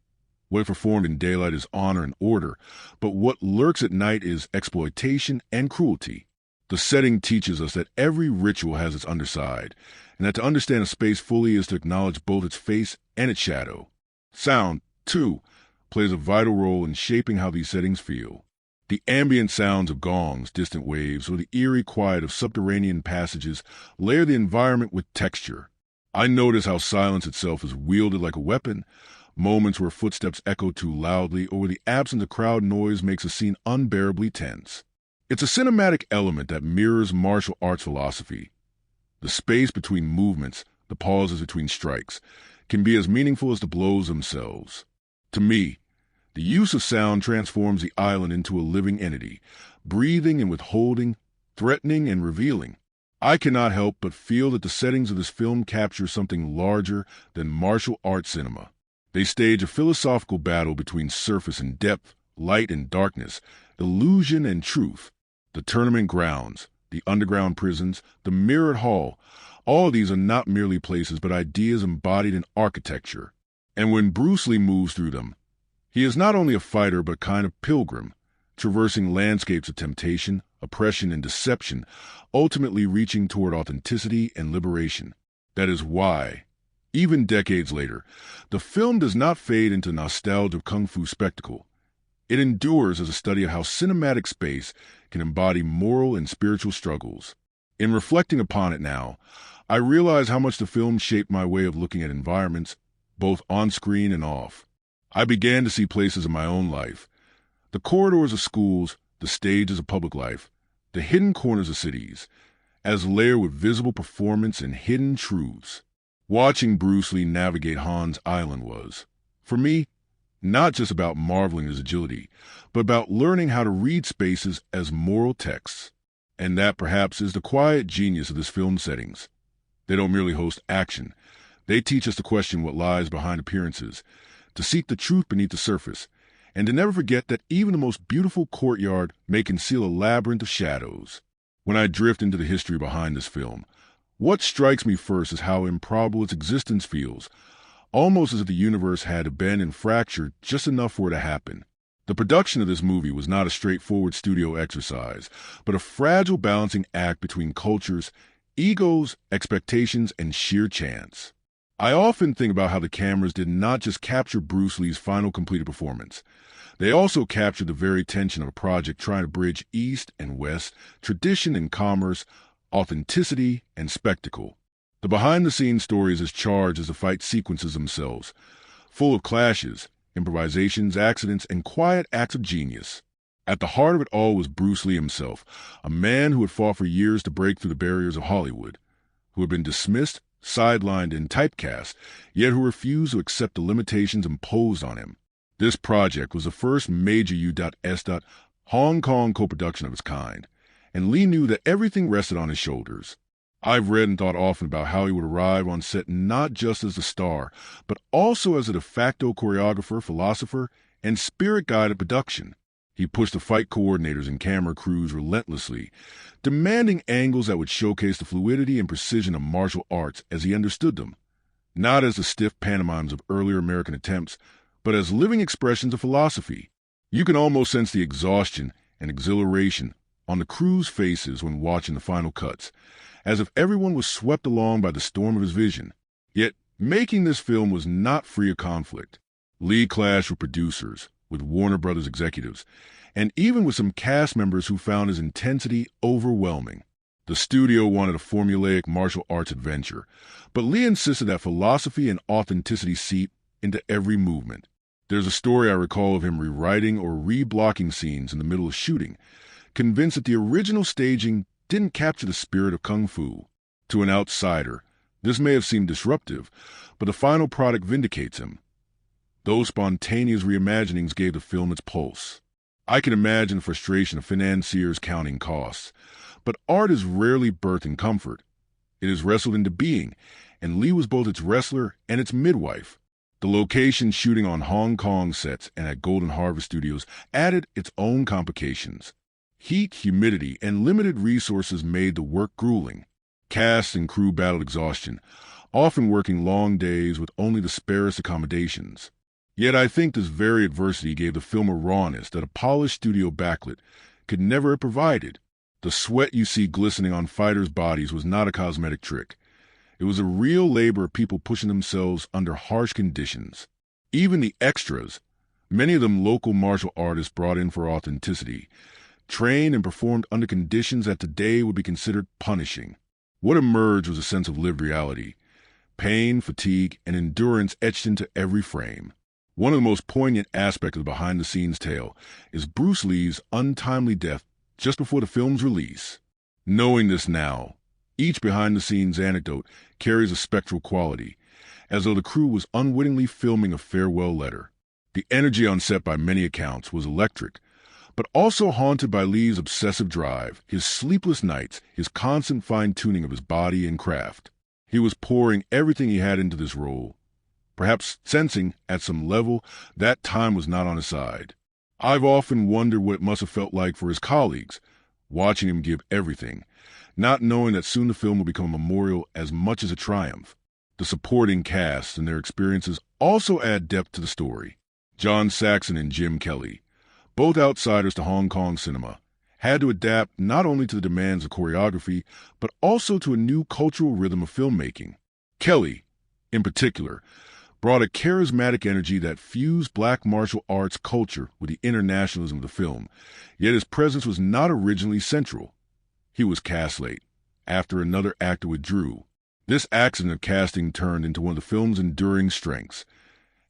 What is performed in daylight is honor and order, but what lurks at night is exploitation and cruelty. The setting teaches us that every ritual has its underside, and that to understand a space fully is to acknowledge both its face and its shadow. Sound, too, plays a vital role in shaping how these settings feel. The ambient sounds of gongs, distant waves, or the eerie quiet of subterranean passages layer the environment with texture. I notice how silence itself is wielded like a weapon, moments where footsteps echo too loudly or where the absence of crowd noise makes a scene unbearably tense. It's a cinematic element that mirrors martial arts philosophy. The space between movements, the pauses between strikes, can be as meaningful as the blows themselves. To me, the use of sound transforms the island into a living entity, breathing and withholding, threatening and revealing. I cannot help but feel that the settings of this film capture something larger than martial arts cinema. They stage a philosophical battle between surface and depth, light and darkness, illusion and truth. The tournament grounds, the underground prisons, the mirrored hall, all of these are not merely places but ideas embodied in architecture. And when Bruce Lee moves through them, he is not only a fighter but a kind of pilgrim, traversing landscapes of temptation, oppression, and deception, ultimately reaching toward authenticity and liberation. That is why, even decades later, the film does not fade into nostalgia kung fu spectacle. It endures as a study of how cinematic space can embody moral and spiritual struggles. In reflecting upon it now, I realize how much the film shaped my way of looking at environments, both on screen and off. I began to see places in my own life, the corridors of schools, the stages of public life, the hidden corners of cities, as layered with visible performance and hidden truths. Watching Bruce Lee navigate Han's island was, for me, not just about marveling at his agility, but about learning how to read spaces as moral texts. And that perhaps is the quiet genius of this film's settings. They don't merely host action. They teach us to question what lies behind appearances, to seek the truth beneath the surface, and to never forget that even the most beautiful courtyard may conceal a labyrinth of shadows. When I drift into the history behind this film, what strikes me first is how improbable its existence feels, almost as if the universe had to bend and fracture just enough for it to happen. The production of this movie was not a straightforward studio exercise, but a fragile balancing act between cultures, egos, expectations, and sheer chance. I often think about how the cameras did not just capture Bruce Lee's final completed performance. They also captured the very tension of a project trying to bridge East and West, tradition and commerce, authenticity and spectacle. The behind-the-scenes story is as charged as the fight sequences themselves, full of clashes, improvisations, accidents, and quiet acts of genius. At the heart of it all was Bruce Lee himself, a man who had fought for years to break through the barriers of Hollywood, who had been dismissed, sidelined, and typecast, yet who refused to accept the limitations imposed on him. This project was the first major U.S. Hong Kong co-production of its kind, and Lee knew that everything rested on his shoulders. I've read and thought often about how he would arrive on set not just as the star, but also as a de facto choreographer, philosopher, and spirit guide of production. He pushed the fight coordinators and camera crews relentlessly, demanding angles that would showcase the fluidity and precision of martial arts as he understood them, not as the stiff pantomimes of earlier American attempts, but as living expressions of philosophy. You can almost sense the exhaustion and exhilaration on the crew's faces when watching the final cuts, as if everyone was swept along by the storm of his vision. Yet, making this film was not free of conflict. Lee clashed with producers, with Warner Brothers executives, and even with some cast members who found his intensity overwhelming. The studio wanted a formulaic martial arts adventure, but Lee insisted that philosophy and authenticity seep into every movement. There's a story I recall of him rewriting or reblocking scenes in the middle of shooting, convinced that the original staging didn't capture the spirit of Kung Fu. To an outsider, this may have seemed disruptive, but the final product vindicates him. Those spontaneous reimaginings gave the film its pulse. I can imagine the frustration of financiers counting costs, but art is rarely birthed in comfort. It is wrestled into being, and Lee was both its wrestler and its midwife. The location shooting on Hong Kong sets and at Golden Harvest Studios added its own complications. Heat, humidity, and limited resources made the work grueling. Cast and crew battled exhaustion, often working long days with only the sparest accommodations. Yet I think this very adversity gave the film a rawness that a polished studio backlit could never have provided. The sweat you see glistening on fighters' bodies was not a cosmetic trick. It was a real labor of people pushing themselves under harsh conditions. Even the extras, many of them local martial artists brought in for authenticity, trained and performed under conditions that today would be considered punishing. What emerged was a sense of lived reality. Pain, fatigue, and endurance etched into every frame. One of the most poignant aspects of the behind-the-scenes tale is Bruce Lee's untimely death just before the film's release. Knowing this now, each behind-the-scenes anecdote carries a spectral quality, as though the crew was unwittingly filming a farewell letter. The energy on set by many accounts was electric, but also haunted by Lee's obsessive drive, his sleepless nights, his constant fine-tuning of his body and craft. He was pouring everything he had into this role, perhaps sensing, at some level, that time was not on his side. I've often wondered what it must have felt like for his colleagues, watching him give everything, not knowing that soon the film will become a memorial as much as a triumph. The supporting cast and their experiences also add depth to the story. John Saxon and Jim Kelly, both outsiders to Hong Kong cinema, had to adapt not only to the demands of choreography, but also to a new cultural rhythm of filmmaking. Kelly, in particular, brought a charismatic energy that fused black martial arts culture with the internationalism of the film, yet his presence was not originally central. He was cast late, after another actor withdrew. This accident of casting turned into one of the film's enduring strengths,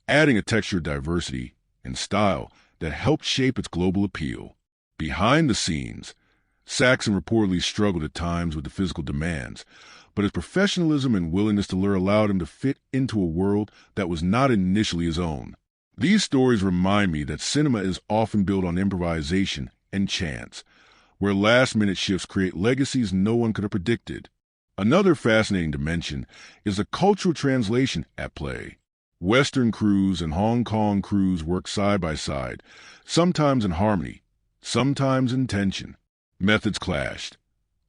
adding a texture of diversity and style that helped shape its global appeal. Behind the scenes, Saxon reportedly struggled at times with the physical demands, but his professionalism and willingness to learn allowed him to fit into a world that was not initially his own. These stories remind me that cinema is often built on improvisation and chance, where last-minute shifts create legacies no one could have predicted. Another fascinating dimension is the cultural translation at play. Western crews and Hong Kong crews work side by side, sometimes in harmony, sometimes in tension. Methods clashed.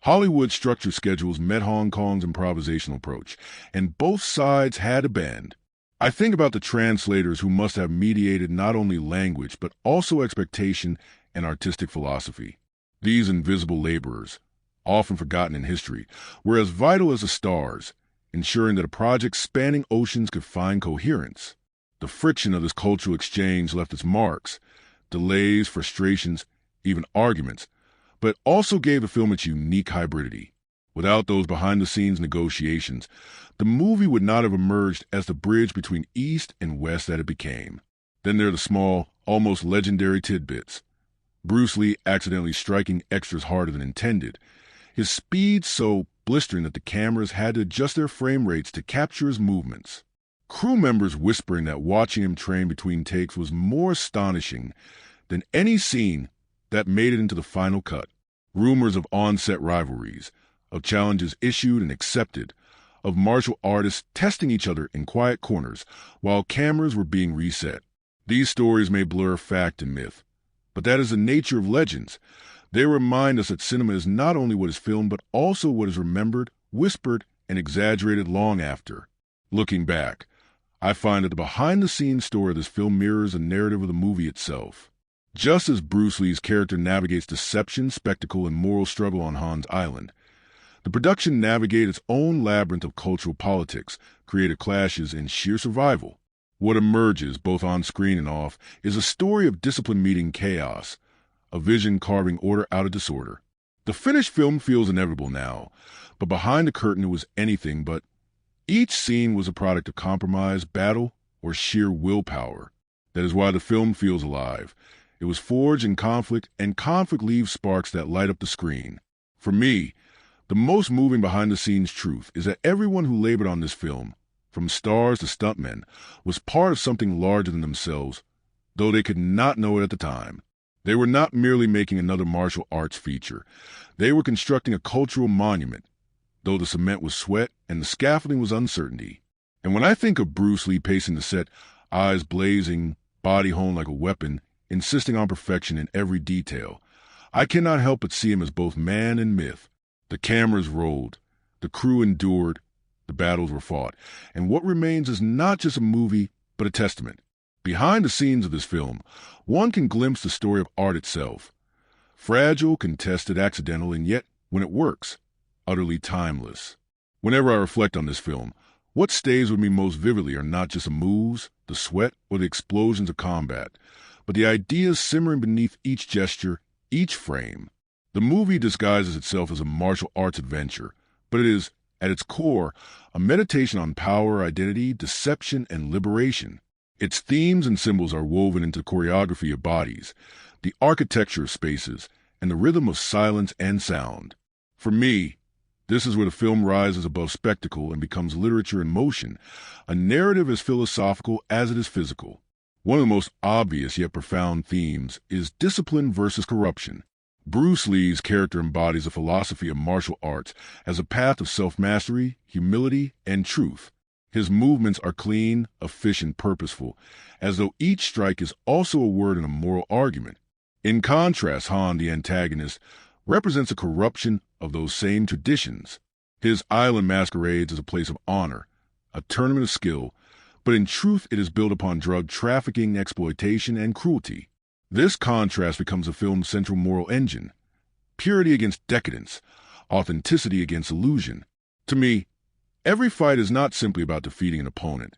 Hollywood's structured schedules met Hong Kong's improvisational approach, and both sides had to bend. I think about the translators who must have mediated not only language, but also expectation and artistic philosophy. These invisible laborers, often forgotten in history, were as vital as the stars, ensuring that a project spanning oceans could find coherence. The friction of this cultural exchange left its marks, delays, frustrations, even arguments, but also gave the film its unique hybridity. Without those behind-the-scenes negotiations, the movie would not have emerged as the bridge between East and West that it became. Then there are the small, almost legendary tidbits. Bruce Lee accidentally striking extras harder than intended, his speed so blistering that the cameras had to adjust their frame rates to capture his movements. Crew members whispering that watching him train between takes was more astonishing than any scene that made it into the final cut. Rumors of on-set rivalries, of challenges issued and accepted, of martial artists testing each other in quiet corners while cameras were being reset. These stories may blur fact and myth, But that is the nature of legends. They remind us that cinema is not only what is filmed, but also what is remembered, whispered, and exaggerated long after. Looking back, I find that the behind-the-scenes story of this film mirrors the narrative of the movie itself. Just as Bruce Lee's character navigates deception, spectacle, and moral struggle on Han's Island, the production navigated its own labyrinth of cultural politics, creative clashes, and sheer survival. What emerges, both on screen and off, is a story of discipline meeting chaos, a vision carving order out of disorder. The finished film feels inevitable now, but behind the curtain it was anything but. Each scene was a product of compromise, battle, or sheer willpower. That is why the film feels alive. It was forged in conflict, and conflict leaves sparks that light up the screen. For me, the most moving behind-the-scenes truth is that everyone who labored on this film, from stars to stuntmen, was part of something larger than themselves, though they could not know it at the time. They were not merely making another martial arts feature. They were constructing a cultural monument, though the cement was sweat and the scaffolding was uncertainty. And when I think of Bruce Lee pacing the set, eyes blazing, body honed like a weapon, insisting on perfection in every detail, I cannot help but see him as both man and myth. The cameras rolled, the crew endured, the battles were fought, and what remains is not just a movie, but a testament. Behind the scenes of this film, one can glimpse the story of art itself. Fragile, contested, accidental, and yet, when it works, utterly timeless. Whenever I reflect on this film, what stays with me most vividly are not just the moves, the sweat, or the explosions of combat, but the ideas simmering beneath each gesture, each frame. The movie disguises itself as a martial arts adventure, but it is, at its core, a meditation on power, identity, deception, and liberation. Its themes and symbols are woven into the choreography of bodies, the architecture of spaces, and the rhythm of silence and sound. For me, this is where the film rises above spectacle and becomes literature in motion, a narrative as philosophical as it is physical. One of the most obvious yet profound themes is discipline versus corruption. Bruce Lee's character embodies a philosophy of martial arts as a path of self-mastery, humility, and truth. His movements are clean, efficient, purposeful, as though each strike is also a word in a moral argument. In contrast, Han, the antagonist, represents a corruption of those same traditions. His island masquerades as a place of honor, a tournament of skill, but in truth it is built upon drug trafficking, exploitation, and cruelty. This contrast becomes the film's central moral engine. Purity against decadence, authenticity against illusion. To me, every fight is not simply about defeating an opponent,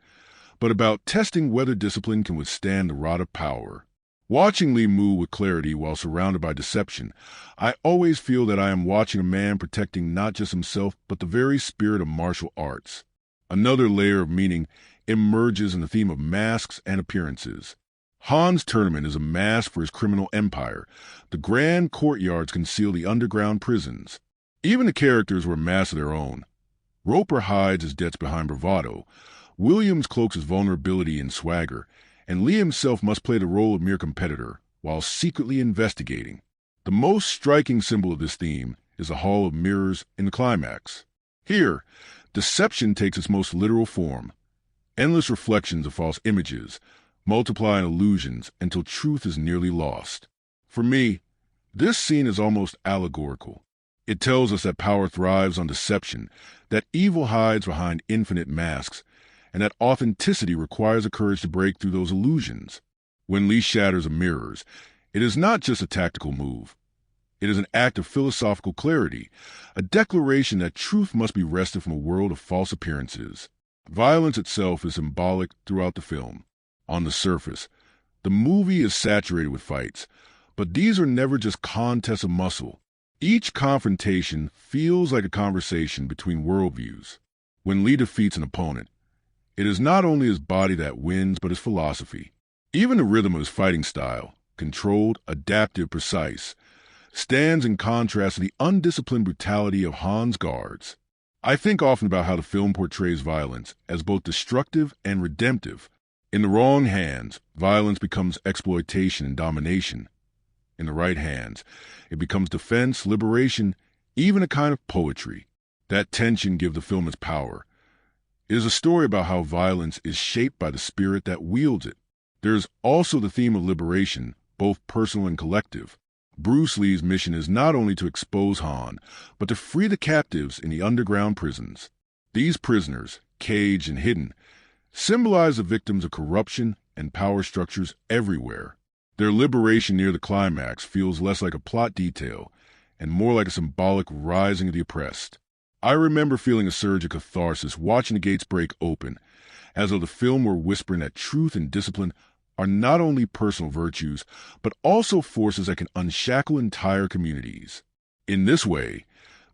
but about testing whether discipline can withstand the rod of power. Watching Lee move with clarity while surrounded by deception, I always feel that I am watching a man protecting not just himself, but the very spirit of martial arts. Another layer of meaning emerges in the theme of masks and appearances. Han's tournament is a mask for his criminal empire. The grand courtyards conceal the underground prisons. Even the characters were masks of their own. Roper hides his debts behind bravado. Williams cloaks his vulnerability in swagger. And Lee himself must play the role of mere competitor, while secretly investigating. The most striking symbol of this theme is the Hall of Mirrors in the climax. Here, deception takes its most literal form. Endless reflections of false images, multiplying illusions until truth is nearly lost. For me, this scene is almost allegorical. It tells us that power thrives on deception, that evil hides behind infinite masks, and that authenticity requires the courage to break through those illusions. When Lee shatters the mirrors, it is not just a tactical move. It is an act of philosophical clarity, a declaration that truth must be wrested from a world of false appearances. Violence itself is symbolic throughout the film. On the surface, the movie is saturated with fights, but these are never just contests of muscle. Each confrontation feels like a conversation between worldviews. When Lee defeats an opponent, it is not only his body that wins, but his philosophy. Even the rhythm of his fighting style, controlled, adaptive, precise, stands in contrast to the undisciplined brutality of Han's guards. I think often about how the film portrays violence as both destructive and redemptive. In the wrong hands, violence becomes exploitation and domination. In the right hands, it becomes defense, liberation, even a kind of poetry. That tension gives the film its power. It is a story about how violence is shaped by the spirit that wields it. There is also the theme of liberation, both personal and collective. Bruce Lee's mission is not only to expose Han, but to free the captives in the underground prisons. These prisoners, caged and hidden, symbolize the victims of corruption and power structures everywhere. Their liberation near the climax feels less like a plot detail and more like a symbolic rising of the oppressed. I remember feeling a surge of catharsis watching the gates break open, as though the film were whispering that truth and discipline are not only personal virtues, but also forces that can unshackle entire communities. In this way,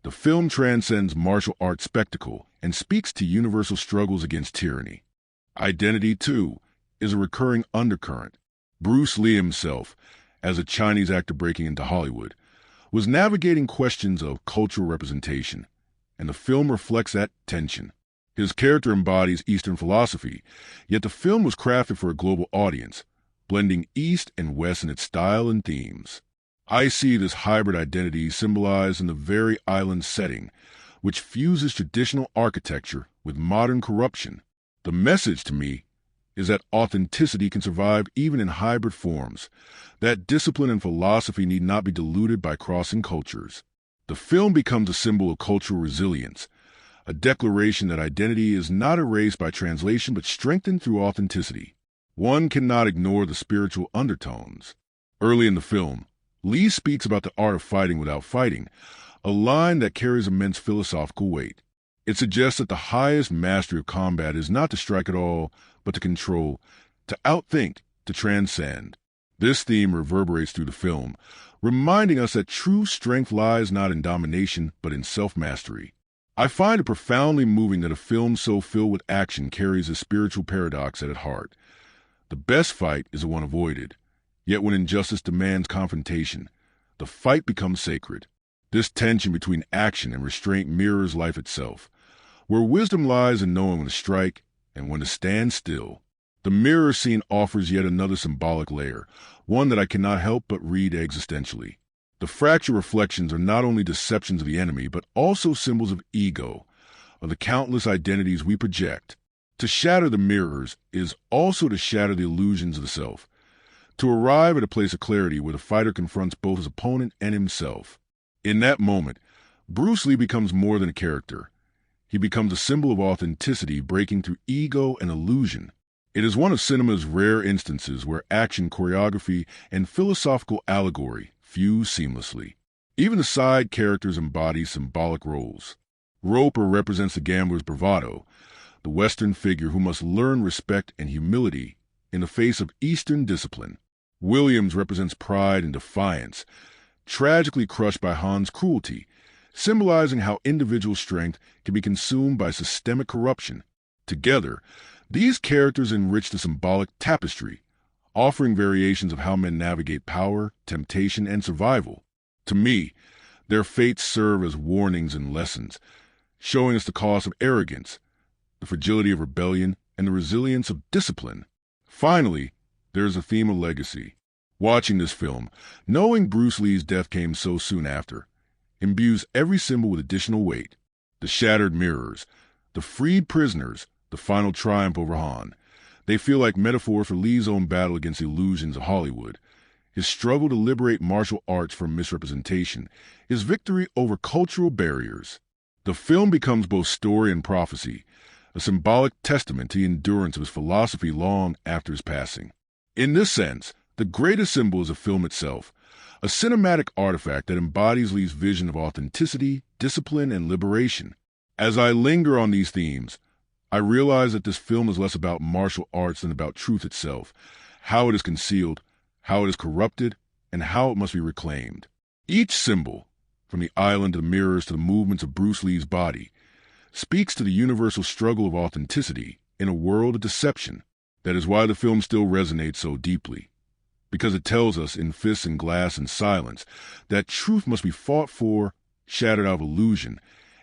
the film transcends martial art spectacle and speaks to universal struggles against tyranny. Identity, too, is a recurring undercurrent. Bruce Lee himself, as a Chinese actor breaking into Hollywood, was navigating questions of cultural representation, and the film reflects that tension. His character embodies Eastern philosophy, yet the film was crafted for a global audience, blending East and West in its style and themes. I see this hybrid identity symbolized in the very island setting, which fuses traditional architecture with modern corruption. The message to me is that authenticity can survive even in hybrid forms, that discipline and philosophy need not be diluted by crossing cultures. The film becomes a symbol of cultural resilience, a declaration that identity is not erased by translation but strengthened through authenticity. One cannot ignore the spiritual undertones. Early in the film, Lee speaks about the art of fighting without fighting, a line that carries immense philosophical weight. It suggests that the highest mastery of combat is not to strike at all, but to control, to outthink, to transcend. This theme reverberates through the film, reminding us that true strength lies not in domination, but in self-mastery. I find it profoundly moving that a film so filled with action carries a spiritual paradox at its heart. The best fight is the one avoided, yet when injustice demands confrontation, the fight becomes sacred. This tension between action and restraint mirrors life itself, where wisdom lies in knowing when to strike and when to stand still. The mirror scene offers yet another symbolic layer, one that I cannot help but read existentially. The fractured reflections are not only deceptions of the enemy, but also symbols of ego, of the countless identities we project. To shatter the mirrors is also to shatter the illusions of the self, to arrive at a place of clarity where the fighter confronts both his opponent and himself. In that moment, Bruce Lee becomes more than a character. He becomes a symbol of authenticity breaking through ego and illusion. It is one of cinema's rare instances where action, choreography, and philosophical allegory fuse seamlessly. Even the side characters embody symbolic roles. Roper represents the gambler's bravado, the Western figure who must learn respect and humility in the face of Eastern discipline. Williams represents pride and defiance, tragically crushed by Han's cruelty, symbolizing how individual strength can be consumed by systemic corruption. Together, these characters enrich the symbolic tapestry, offering variations of how men navigate power, temptation, and survival. To me, their fates serve as warnings and lessons, showing us the cost of arrogance, the fragility of rebellion, and the resilience of discipline. Finally, there is a theme of legacy. Watching this film, knowing Bruce Lee's death came so soon after, imbues every symbol with additional weight. The shattered mirrors, the freed prisoners, the final triumph over Han. They feel like metaphors for Lee's own battle against the illusions of Hollywood, his struggle to liberate martial arts from misrepresentation, his victory over cultural barriers. The film becomes both story and prophecy, a symbolic testament to the endurance of his philosophy long after his passing. In this sense, the greatest symbol is the film itself, a cinematic artifact that embodies Lee's vision of authenticity, discipline, and liberation. As I linger on these themes, I realize that this film is less about martial arts than about truth itself, how it is concealed, how it is corrupted, and how it must be reclaimed. Each symbol, from the island to the mirrors to the movements of Bruce Lee's body, speaks to the universal struggle of authenticity in a world of deception. That is why the film still resonates so deeply, because it tells us in Fists and Glass and Silence that truth must be fought for, shattered out of illusion,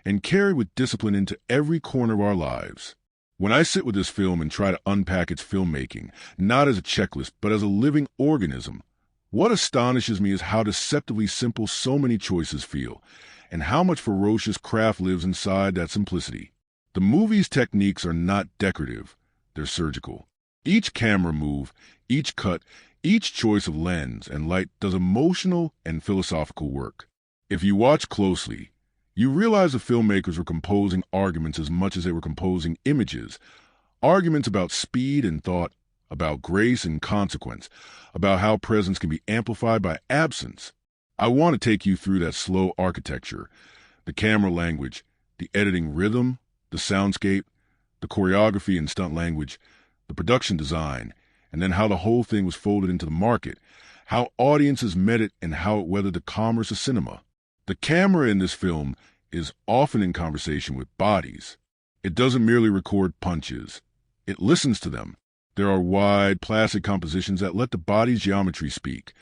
and carried with discipline into every corner of our lives. When I sit with this film and try to unpack its filmmaking, not as a checklist, but as a living organism, what astonishes me is how deceptively simple so many choices feel, and how much ferocious craft lives inside that simplicity. The movie's techniques are not decorative, they're surgical. Each camera move, each cut, Each choice of lens and light does emotional and philosophical work. If you watch closely, you realize the filmmakers were composing arguments as much as they were composing images. Arguments about speed and thought, about grace and consequence, about how presence can be amplified by absence. I want to take you through that slow architecture, the camera language, the editing rhythm, the soundscape, the choreography and stunt language, the production design, and then how the whole thing was folded into the market, how audiences met it, and how it weathered the commerce of cinema. The camera in this film is often in conversation with bodies. It doesn't merely record punches. It listens to them. There are wide, placid compositions that let the body's geometry speak.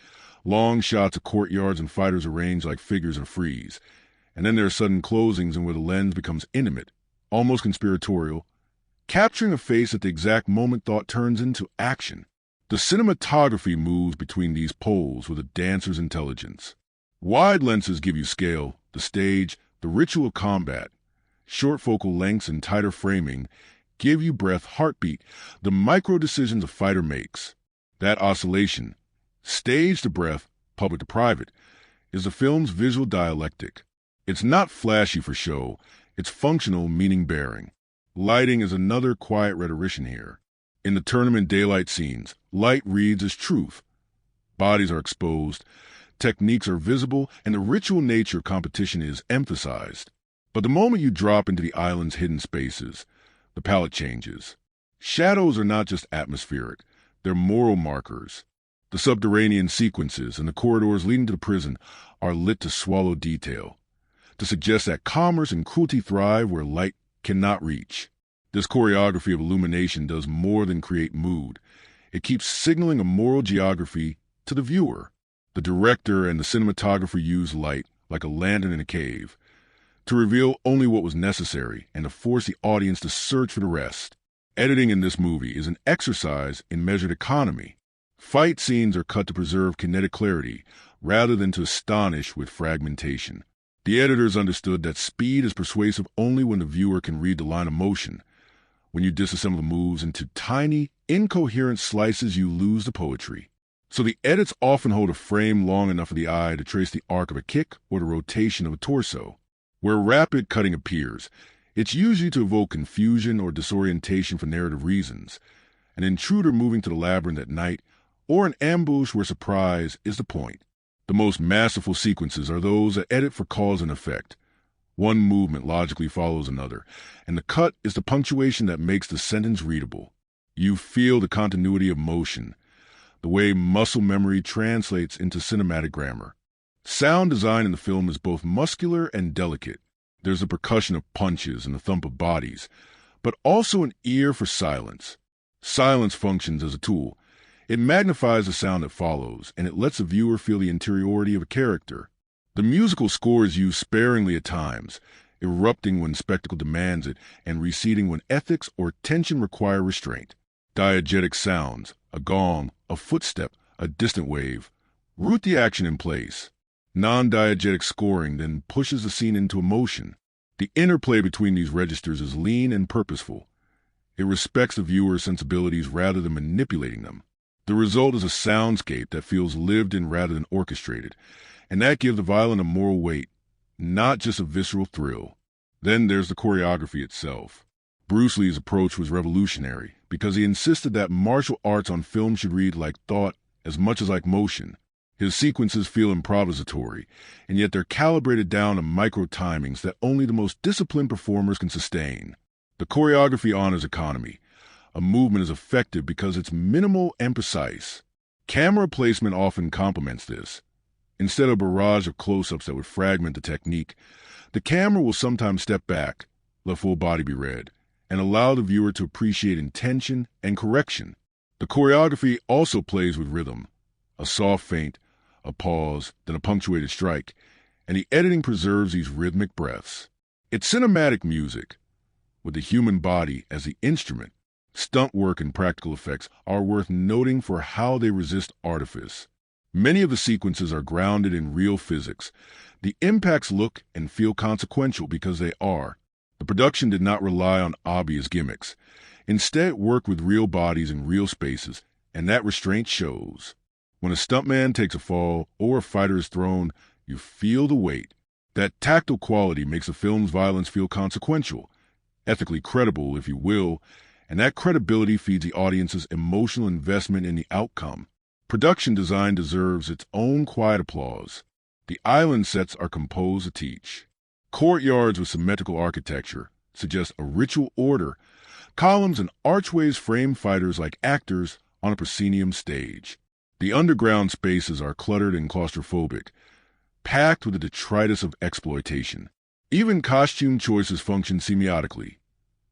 Long shots of courtyards and fighters arranged like figures in a frieze. And then there are sudden closings in where the lens becomes intimate, almost conspiratorial, capturing a face at the exact moment thought turns into action. The cinematography moves between these poles with a dancer's intelligence. Wide lenses give you scale, the stage, the ritual of combat. Short focal lengths and tighter framing give you breath, heartbeat, the micro decisions a fighter makes. That oscillation, stage to breath, public to private, is the film's visual dialectic. It's not flashy for show, it's functional, meaning-bearing. Lighting is another quiet rhetorician here. In the tournament daylight scenes, light reads as truth. Bodies are exposed, techniques are visible, and the ritual nature of competition is emphasized. But the moment you drop into the island's hidden spaces, the palette changes. Shadows are not just atmospheric, they're moral markers. The subterranean sequences and the corridors leading to the prison are lit to swallow detail, to suggest that commerce and cruelty thrive where light cannot reach. This choreography of illumination does more than create mood. It keeps signaling a moral geography to the viewer. The director and the cinematographer use light, like a lantern in a cave, to reveal only what was necessary and to force the audience to search for the rest. Editing in this movie is an exercise in measured economy. Fight scenes are cut to preserve kinetic clarity rather than to astonish with fragmentation. The editors understood that speed is persuasive only when the viewer can read the line of motion. When you disassemble the moves into tiny, incoherent slices, you lose the poetry. So the edits often hold a frame long enough for the eye to trace the arc of a kick or the rotation of a torso. Where rapid cutting appears, it's usually to evoke confusion or disorientation for narrative reasons. An intruder moving to the labyrinth at night, or an ambush where surprise is the point. The most masterful sequences are those that edit for cause and effect. One movement logically follows another, and the cut is the punctuation that makes the sentence readable. You feel the continuity of motion, the way muscle memory translates into cinematic grammar. Sound design in the film is both muscular and delicate. There's the percussion of punches and the thump of bodies, but also an ear for silence. Silence functions as a tool. It magnifies the sound that follows, and it lets the viewer feel the interiority of a character. The musical score is used sparingly at times, erupting when spectacle demands it and receding when ethics or tension require restraint. Diegetic sounds, a gong, a footstep, a distant wave, root the action in place. Non-diegetic scoring then pushes the scene into emotion. The interplay between these registers is lean and purposeful. It respects the viewer's sensibilities rather than manipulating them. The result is a soundscape that feels lived in rather than orchestrated, and that gives the violin a moral weight, not just a visceral thrill. Then there's the choreography itself. Bruce Lee's approach was revolutionary because he insisted that martial arts on film should read like thought as much as like motion. His sequences feel improvisatory, and yet they're calibrated down to micro-timings that only the most disciplined performers can sustain. The choreography honors economy. A movement is effective because it's minimal and precise. Camera placement often complements this. Instead of a barrage of close-ups that would fragment the technique, the camera will sometimes step back, let full body be read, and allow the viewer to appreciate intention and correction. The choreography also plays with rhythm. A soft feint, a pause, then a punctuated strike, and the editing preserves these rhythmic breaths. It's cinematic music, with the human body as the instrument. Stunt work and practical effects are worth noting for how they resist artifice. Many of the sequences are grounded in real physics. The impacts look and feel consequential because they are. The production did not rely on obvious gimmicks. Instead, it worked with real bodies in real spaces, and that restraint shows. When a stuntman takes a fall or a fighter is thrown, you feel the weight. That tactile quality makes a film's violence feel consequential, ethically credible, if you will, and that credibility feeds the audience's emotional investment in the outcome. Production design deserves its own quiet applause. The island sets are composed to teach. Courtyards with symmetrical architecture suggest a ritual order. Columns and archways frame fighters like actors on a proscenium stage. The underground spaces are cluttered and claustrophobic, packed with the detritus of exploitation. Even costume choices function semiotically.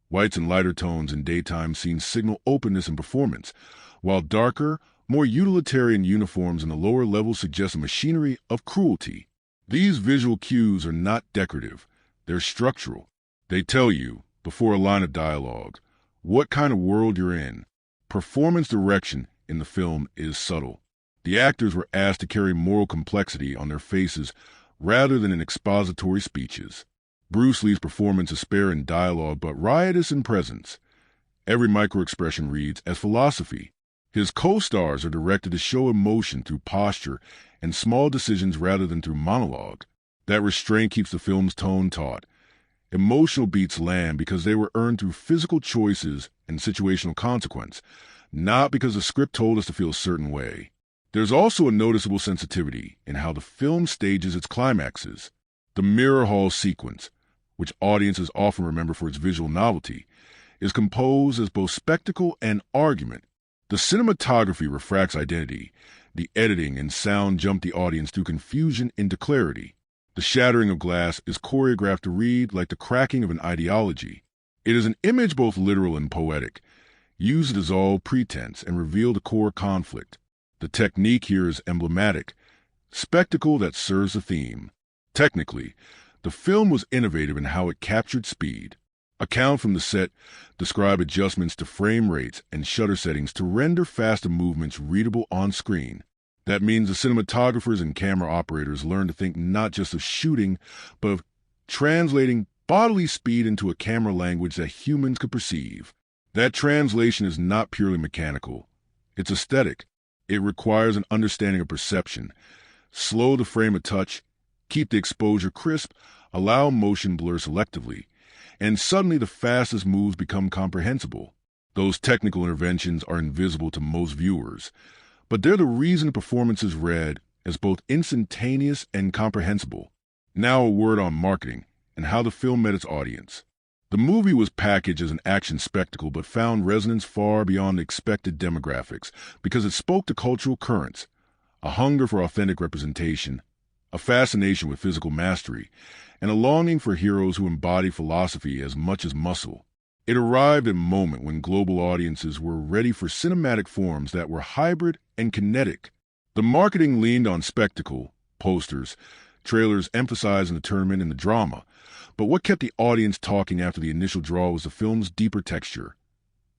Whites and lighter tones in daytime scenes signal openness and performance, while darker, more utilitarian uniforms in the lower levels suggest a machinery of cruelty. These visual cues are not decorative, they're structural. They tell you, before a line of dialogue, what kind of world you're in. Performance direction in the film is subtle. The actors were asked to carry moral complexity on their faces rather than in expository speeches. Bruce Lee's performance is spare in dialogue but riotous in presence. Every microexpression reads as philosophy. His co-stars are directed to show emotion through posture and small decisions rather than through monologue. That restraint keeps the film's tone taut. Emotional beats land because they were earned through physical choices and situational consequence, not because the script told us to feel a certain way. There's also a noticeable sensitivity in how the film stages its climaxes. The mirror hall sequence, which audiences often remember for its visual novelty, is composed as both spectacle and argument. The cinematography refracts identity. The editing and sound jump the audience through confusion into clarity. The shattering of glass is choreographed to read like the cracking of an ideology. It is an image both literal and poetic, used to dissolve pretense and reveal the core conflict. The technique here is emblematic, spectacle that serves the theme. Technically, the film was innovative in how it captured speed. Accounts from the set describe adjustments to frame rates and shutter settings to render faster movements readable on screen. That means the cinematographers and camera operators learned to think not just of shooting, but of translating bodily speed into a camera language that humans could perceive. That translation is not purely mechanical. It's aesthetic. It requires an understanding of perception. Slow the frame a touch, keep the exposure crisp, allow motion blur selectively, and suddenly the fastest moves become comprehensible. Those technical interventions are invisible to most viewers, but they're the reason the performance is read as both instantaneous and comprehensible. Now a word on marketing and how the film met its audience. The movie was packaged as an action spectacle but found resonance far beyond expected demographics because it spoke to cultural currents, a hunger for authentic representation, a fascination with physical mastery, and a longing for heroes who embody philosophy as much as muscle. It arrived at a moment when global audiences were ready for cinematic forms that were hybrid and kinetic. The marketing leaned on spectacle, posters, trailers emphasizing the tournament and the drama, but what kept the audience talking after the initial draw was the film's deeper texture.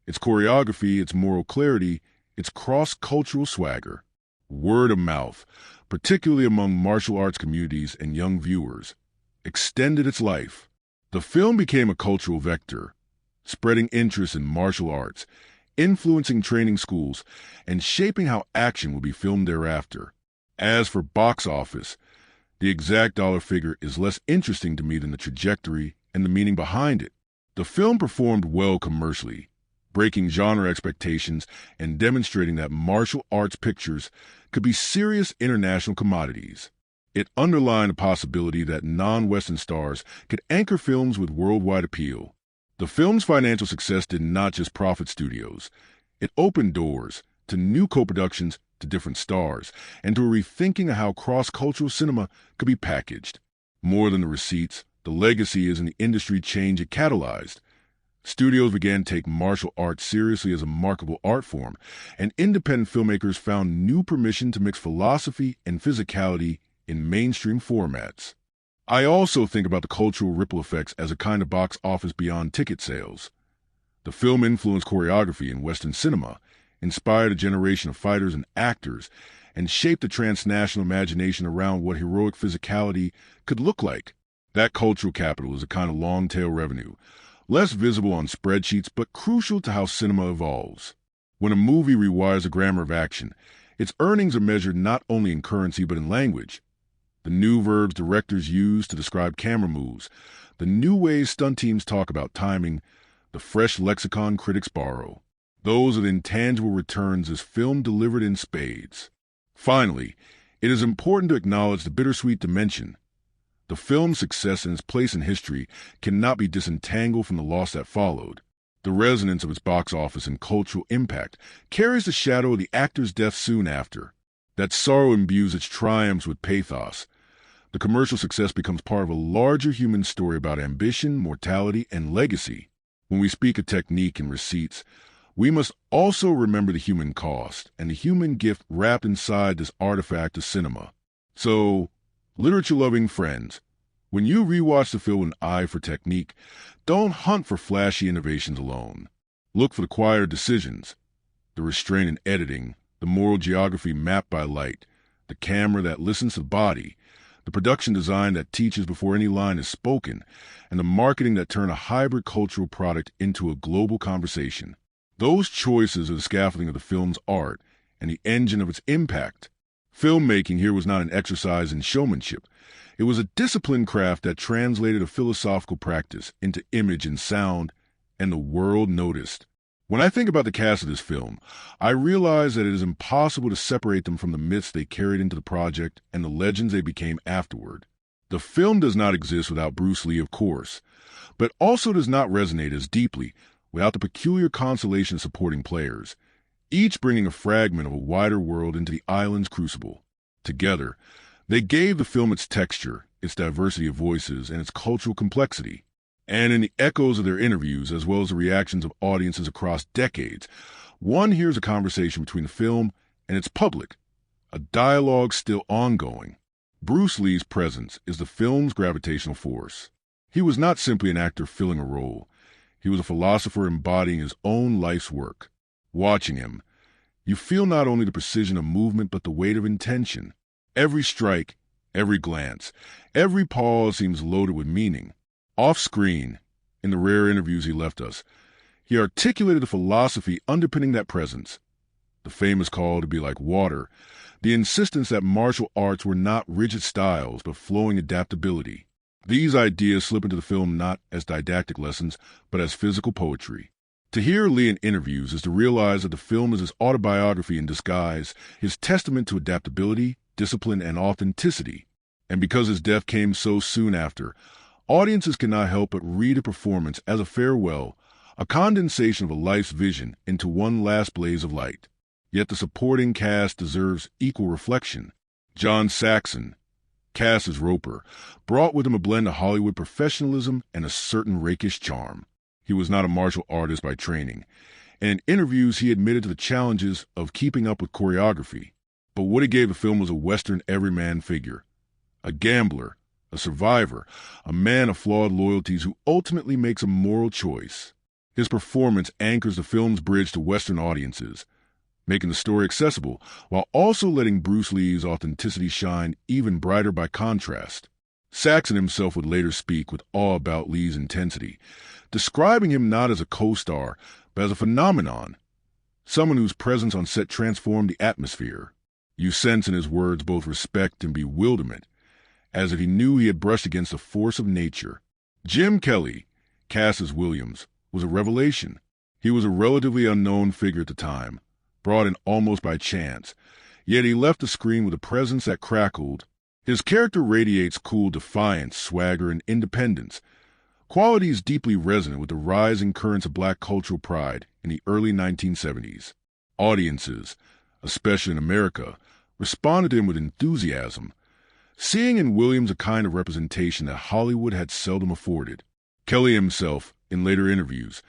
Its choreography, its moral clarity, its cross-cultural swagger. Word of mouth, particularly among martial arts communities and young viewers, extended its life. The film became a cultural vector, spreading interest in martial arts, influencing training schools, and shaping how action would be filmed thereafter. As for box office, the exact dollar figure is less interesting to me than the trajectory and the meaning behind it. The film performed well commercially, breaking genre expectations and demonstrating that martial arts pictures could be serious international commodities. It underlined the possibility that non-Western stars could anchor films with worldwide appeal. The film's financial success did not just profit studios. It opened doors to new co-productions, to different stars, and to a rethinking of how cross-cultural cinema could be packaged. More than the receipts, the legacy is in the industry change it catalyzed. Studios began to take martial arts seriously as a marketable art form, and independent filmmakers found new permission to mix philosophy and physicality in mainstream formats. I also think about the cultural ripple effects as a kind of box office beyond ticket sales. The film influenced choreography in Western cinema, inspired a generation of fighters and actors, and shaped the transnational imagination around what heroic physicality could look like. That cultural capital is a kind of long-tail revenue, less visible on spreadsheets but crucial to how cinema evolves. When a movie rewires the grammar of action, Its earnings are measured not only in currency but in language. The new verbs directors use to describe camera moves, the new ways stunt teams talk about timing, the fresh lexicon critics borrow. Those are the intangible returns as film delivered in spades. Finally, it is important to acknowledge the bittersweet dimension. The film's success and its place in history cannot be disentangled from the loss that followed. The resonance of its box office and cultural impact carries the shadow of the actor's death soon after. That sorrow imbues its triumphs with pathos. The commercial success becomes part of a larger human story about ambition, mortality, and legacy. When we speak of technique and receipts, we must also remember the human cost and the human gift wrapped inside this artifact of cinema. So, literature-loving friends, when you rewatch the film with an eye for technique, don't hunt for flashy innovations alone. Look for the quieter decisions, the restraint in editing, the moral geography mapped by light, the camera that listens to the body, the production design that teaches before any line is spoken, and the marketing that turn a hybrid cultural product into a global conversation. Those choices are the scaffolding of the film's art and the engine of its impact. Filmmaking here was not an exercise in showmanship. It was a disciplined craft that translated a philosophical practice into image and sound, and the world noticed. When I think about the cast of this film, I realize that it is impossible to separate them from the myths they carried into the project and the legends they became afterward. The film does not exist without Bruce Lee, of course, but also does not resonate as deeply without the peculiar constellation of supporting players, each bringing a fragment of a wider world into the island's crucible. Together, they gave the film its texture, its diversity of voices, and its cultural complexity. And in the echoes of their interviews, as well as the reactions of audiences across decades, one hears a conversation between the film and its public, a dialogue still ongoing. Bruce Lee's presence is the film's gravitational force. He was not simply an actor filling a role. He was a philosopher embodying his own life's work. Watching him, you feel not only the precision of movement but the weight of intention. Every strike, every glance, every pause seems loaded with meaning. Off-screen, in the rare interviews he left us, he articulated the philosophy underpinning that presence. The famous call to be like water, the insistence that martial arts were not rigid styles but flowing adaptability. These ideas slip into the film not as didactic lessons, but as physical poetry. To hear Lee in interviews is to realize that the film is his autobiography in disguise, his testament to adaptability, discipline, and authenticity. And because his death came so soon after, audiences cannot help but read a performance as a farewell, a condensation of a life's vision into one last blaze of light. Yet the supporting cast deserves equal reflection. John Saxon, cast as Roper, brought with him a blend of Hollywood professionalism and a certain rakish charm. He was not a martial artist by training, and in interviews he admitted to the challenges of keeping up with choreography. But what he gave the film was a Western everyman figure, a gambler, a survivor, a man of flawed loyalties who ultimately makes a moral choice. His performance anchors the film's bridge to Western audiences, making the story accessible while also letting Bruce Lee's authenticity shine even brighter by contrast. Saxon himself would later speak with awe about Lee's intensity, describing him not as a co-star, but as a phenomenon, someone whose presence on set transformed the atmosphere. You sense in his words both respect and bewilderment, as if he knew he had brushed against a force of nature. Jim Kelly, cast as Williams, was a revelation. He was a relatively unknown figure at the time, brought in almost by chance, yet he left the screen with a presence that crackled. His character radiates cool defiance, swagger, and independence, qualities deeply resonant with the rising currents of black cultural pride in the early 1970s. Audiences, especially in America, responded to him with enthusiasm, seeing in Williams a kind of representation that Hollywood had seldom afforded. Kelly himself, in later interviews,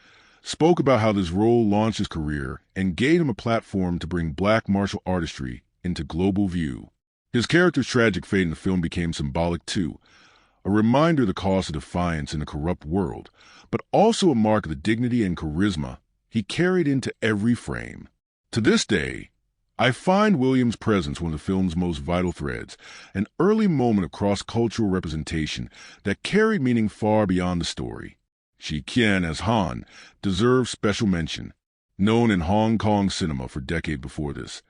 spoke about how this role launched his career and gave him a platform to bring black martial artistry into global view. His character's tragic fate in the film became symbolic too, a reminder of the cost of defiance in a corrupt world, but also a mark of the dignity and charisma he carried into every frame. To this day, I find Williams' presence one of the film's most vital threads, an early moment of cross-cultural representation that carried meaning far beyond the story. Kien as Han deserves special mention. Known in Hong Kong cinema for decades before this,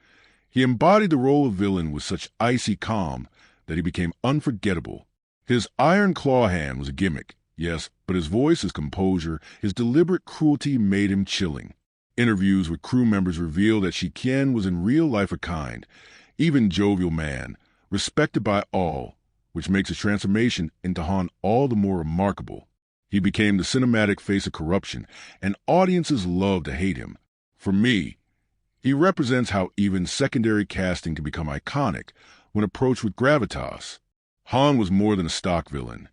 He embodied the role of villain with such icy calm that he became unforgettable. His iron claw hand was a gimmick, yes, but his voice, his composure, his deliberate cruelty made him chilling. Interviews with crew members revealed that Kien was in real life a kind, even jovial man, respected by all, which makes his transformation into Han all the more remarkable. He became the cinematic face of corruption, and audiences loved to hate him. For me, he represents how even secondary casting can become iconic when approached with gravitas. Han was more than a stock villain.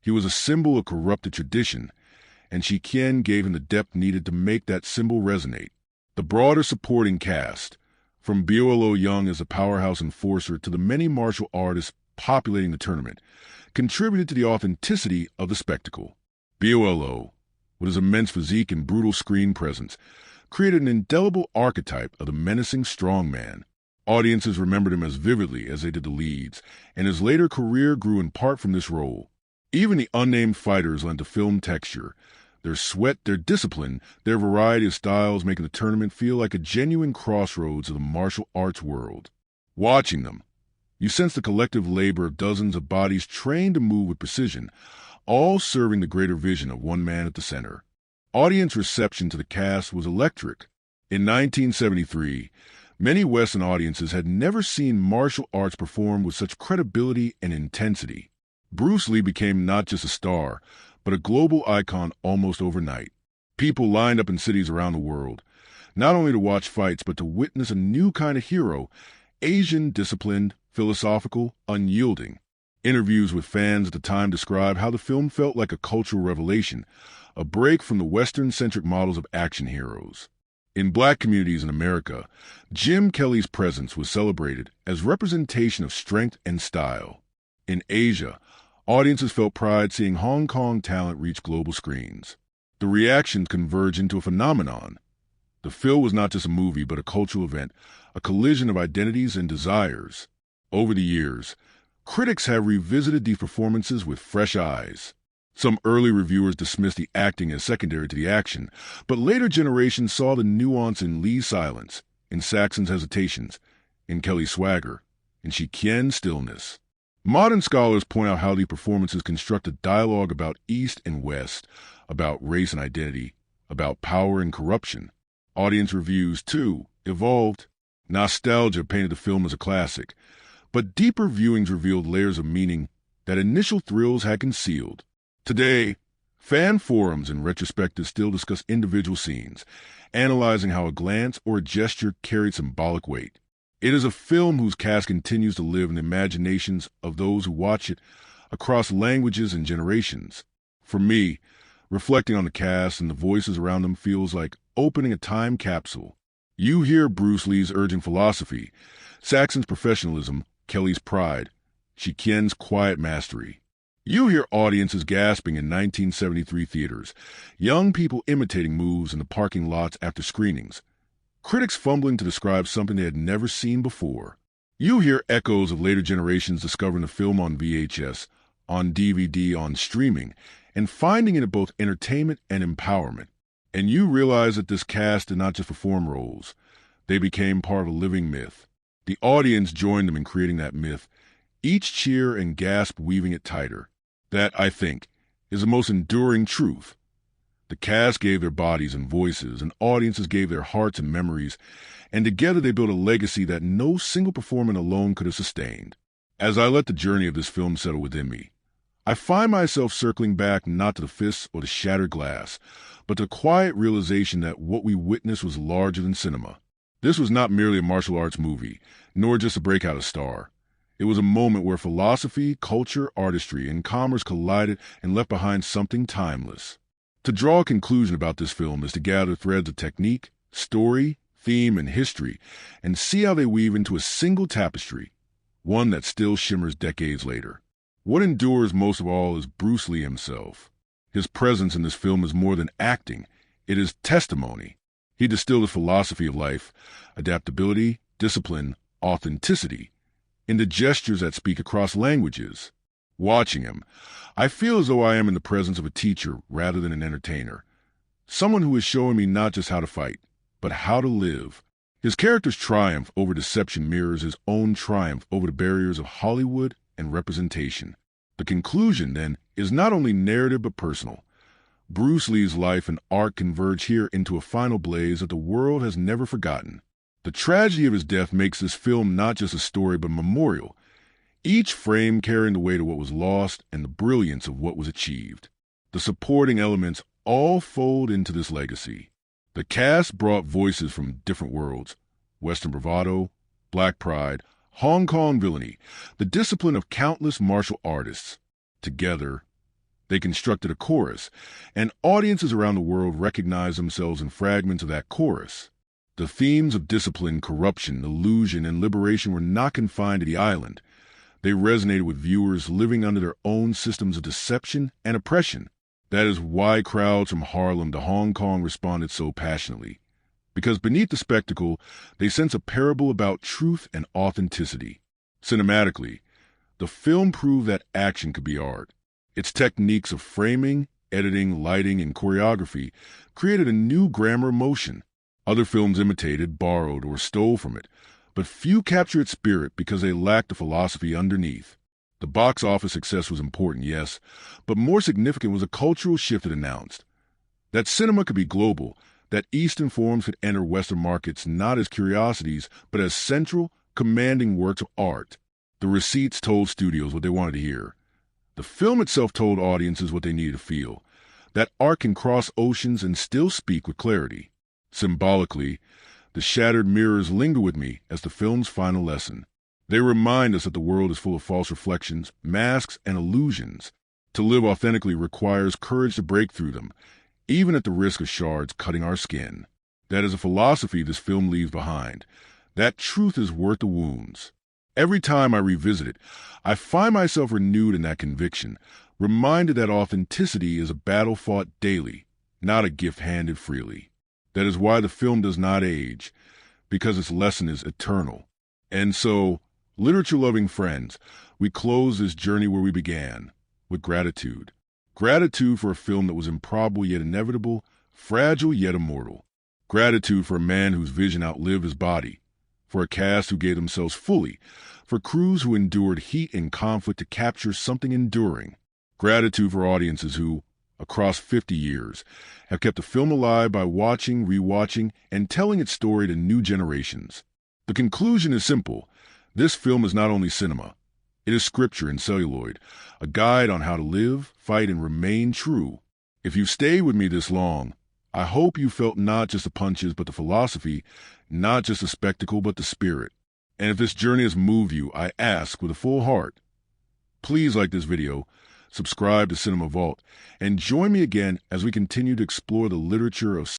He was a symbol of corrupted tradition, and Kien gave him the depth needed to make that symbol resonate. The broader supporting cast, from Bolo Yeung as a powerhouse enforcer to the many martial artists populating the tournament, contributed to the authenticity of the spectacle. Bolo, with his immense physique and brutal screen presence, created an indelible archetype of the menacing strongman. Audiences remembered him as vividly as they did the leads, and his later career grew in part from this role. Even the unnamed fighters lent a film texture. Their sweat, their discipline, their variety of styles making the tournament feel like a genuine crossroads of the martial arts world. Watching them, you sense the collective labor of dozens of bodies trained to move with precision, all serving the greater vision of one man at the center. Audience reception to the cast was electric. In 1973, many Western audiences had never seen martial arts performed with such credibility and intensity. Bruce Lee became not just a star, but a global icon almost overnight. People lined up in cities around the world, not only to watch fights, but to witness a new kind of hero, Asian, disciplined, philosophical, unyielding. Interviews with fans at the time described how the film felt like a cultural revelation, a break from the Western-centric models of action heroes. In Black communities in America, Jim Kelly's presence was celebrated as representation of strength and style. In Asia, audiences felt pride seeing Hong Kong talent reach global screens. The reactions converged into a phenomenon. The film was not just a movie, but a cultural event, a collision of identities and desires. Over the years, critics have revisited these performances with fresh eyes. Some early reviewers dismissed the acting as secondary to the action, but later generations saw the nuance in Lee's silence, in Saxon's hesitations, in Kelly's swagger, in Kien's stillness. Modern scholars point out how the performances construct a dialogue about East and West, about race and identity, about power and corruption. Audience reviews, too, evolved. Nostalgia painted the film as a classic, but deeper viewings revealed layers of meaning that initial thrills had concealed. Today, fan forums and retrospectives still discuss individual scenes, analyzing how a glance or a gesture carried symbolic weight. It is a film whose cast continues to live in the imaginations of those who watch it across languages and generations. For me, reflecting on the cast and the voices around them feels like opening a time capsule. You hear Bruce Lee's urging philosophy, Saxon's professionalism, Kelly's pride, Kien's quiet mastery. You hear audiences gasping in 1973 theaters, young people imitating moves in the parking lots after screenings, critics fumbling to describe something they had never seen before. You hear echoes of later generations discovering the film on VHS, on DVD, on streaming, and finding it both entertainment and empowerment. And you realize that this cast did not just perform roles. They became part of a living myth. The audience joined them in creating that myth, each cheer and gasp weaving it tighter. That, I think, is the most enduring truth. The cast gave their bodies and voices, and audiences gave their hearts and memories, and together they built a legacy that no single performance alone could have sustained. As I let the journey of this film settle within me, I find myself circling back not to the fists or the shattered glass, but to the quiet realization that what we witnessed was larger than cinema. This was not merely a martial arts movie, nor just a breakout star. It was a moment where philosophy, culture, artistry, and commerce collided and left behind something timeless. To draw a conclusion about this film is to gather threads of technique, story, theme, and history, and see how they weave into a single tapestry, one that still shimmers decades later. What endures most of all is Bruce Lee himself. His presence in this film is more than acting, it is testimony. He distilled a philosophy of life, adaptability, discipline, authenticity, into gestures that speak across languages. Watching him, I feel as though I am in the presence of a teacher rather than an entertainer. Someone who is showing me not just how to fight, but how to live. His character's triumph over deception mirrors his own triumph over the barriers of Hollywood and representation. The conclusion, then, is not only narrative but personal. Bruce Lee's life and art converge here into a final blaze that the world has never forgotten. The tragedy of his death makes this film not just a story but a memorial, each frame carrying the weight of what was lost and the brilliance of what was achieved. The supporting elements all fold into this legacy. The cast brought voices from different worlds: Western bravado, Black pride, Hong Kong villainy, the discipline of countless martial artists. Together, they constructed a chorus, and audiences around the world recognized themselves in fragments of that chorus. The themes of discipline, corruption, illusion, and liberation were not confined to the island. They resonated with viewers living under their own systems of deception and oppression. That is why crowds from Harlem to Hong Kong responded so passionately. Because beneath the spectacle, they sense a parable about truth and authenticity. Cinematically, the film proved that action could be art. Its techniques of framing, editing, lighting, and choreography created a new grammar of motion. Other films imitated, borrowed, or stole from it, but few captured its spirit because they lacked the philosophy underneath. The box office success was important, yes, but more significant was a cultural shift it announced. That cinema could be global, that Eastern forms could enter Western markets not as curiosities, but as central, commanding works of art. The receipts told studios what they wanted to hear. The film itself told audiences what they needed to feel. That art can cross oceans and still speak with clarity. Symbolically, the shattered mirrors linger with me as the film's final lesson. They remind us that the world is full of false reflections, masks, and illusions. To live authentically requires courage to break through them, even at the risk of shards cutting our skin. That is a philosophy this film leaves behind. That truth is worth the wounds. Every time I revisit it, I find myself renewed in that conviction, reminded that authenticity is a battle fought daily, not a gift handed freely. That is why the film does not age, because its lesson is eternal. And so, literature-loving friends, we close this journey where we began, with gratitude. Gratitude for a film that was improbable yet inevitable, fragile yet immortal. Gratitude for a man whose vision outlived his body, for a cast who gave themselves fully, for crews who endured heat and conflict to capture something enduring. Gratitude for audiences who, across 50 years, have kept the film alive by watching, rewatching, and telling its story to new generations. The conclusion is simple. This film is not only cinema. It is scripture in celluloid, a guide on how to live, fight, and remain true. If you've stayed with me this long, I hope you felt not just the punches but the philosophy, not just the spectacle but the spirit. And if this journey has moved you, I ask with a full heart, please like this video, subscribe to Cinema Vault, and join me again as we continue to explore the literature of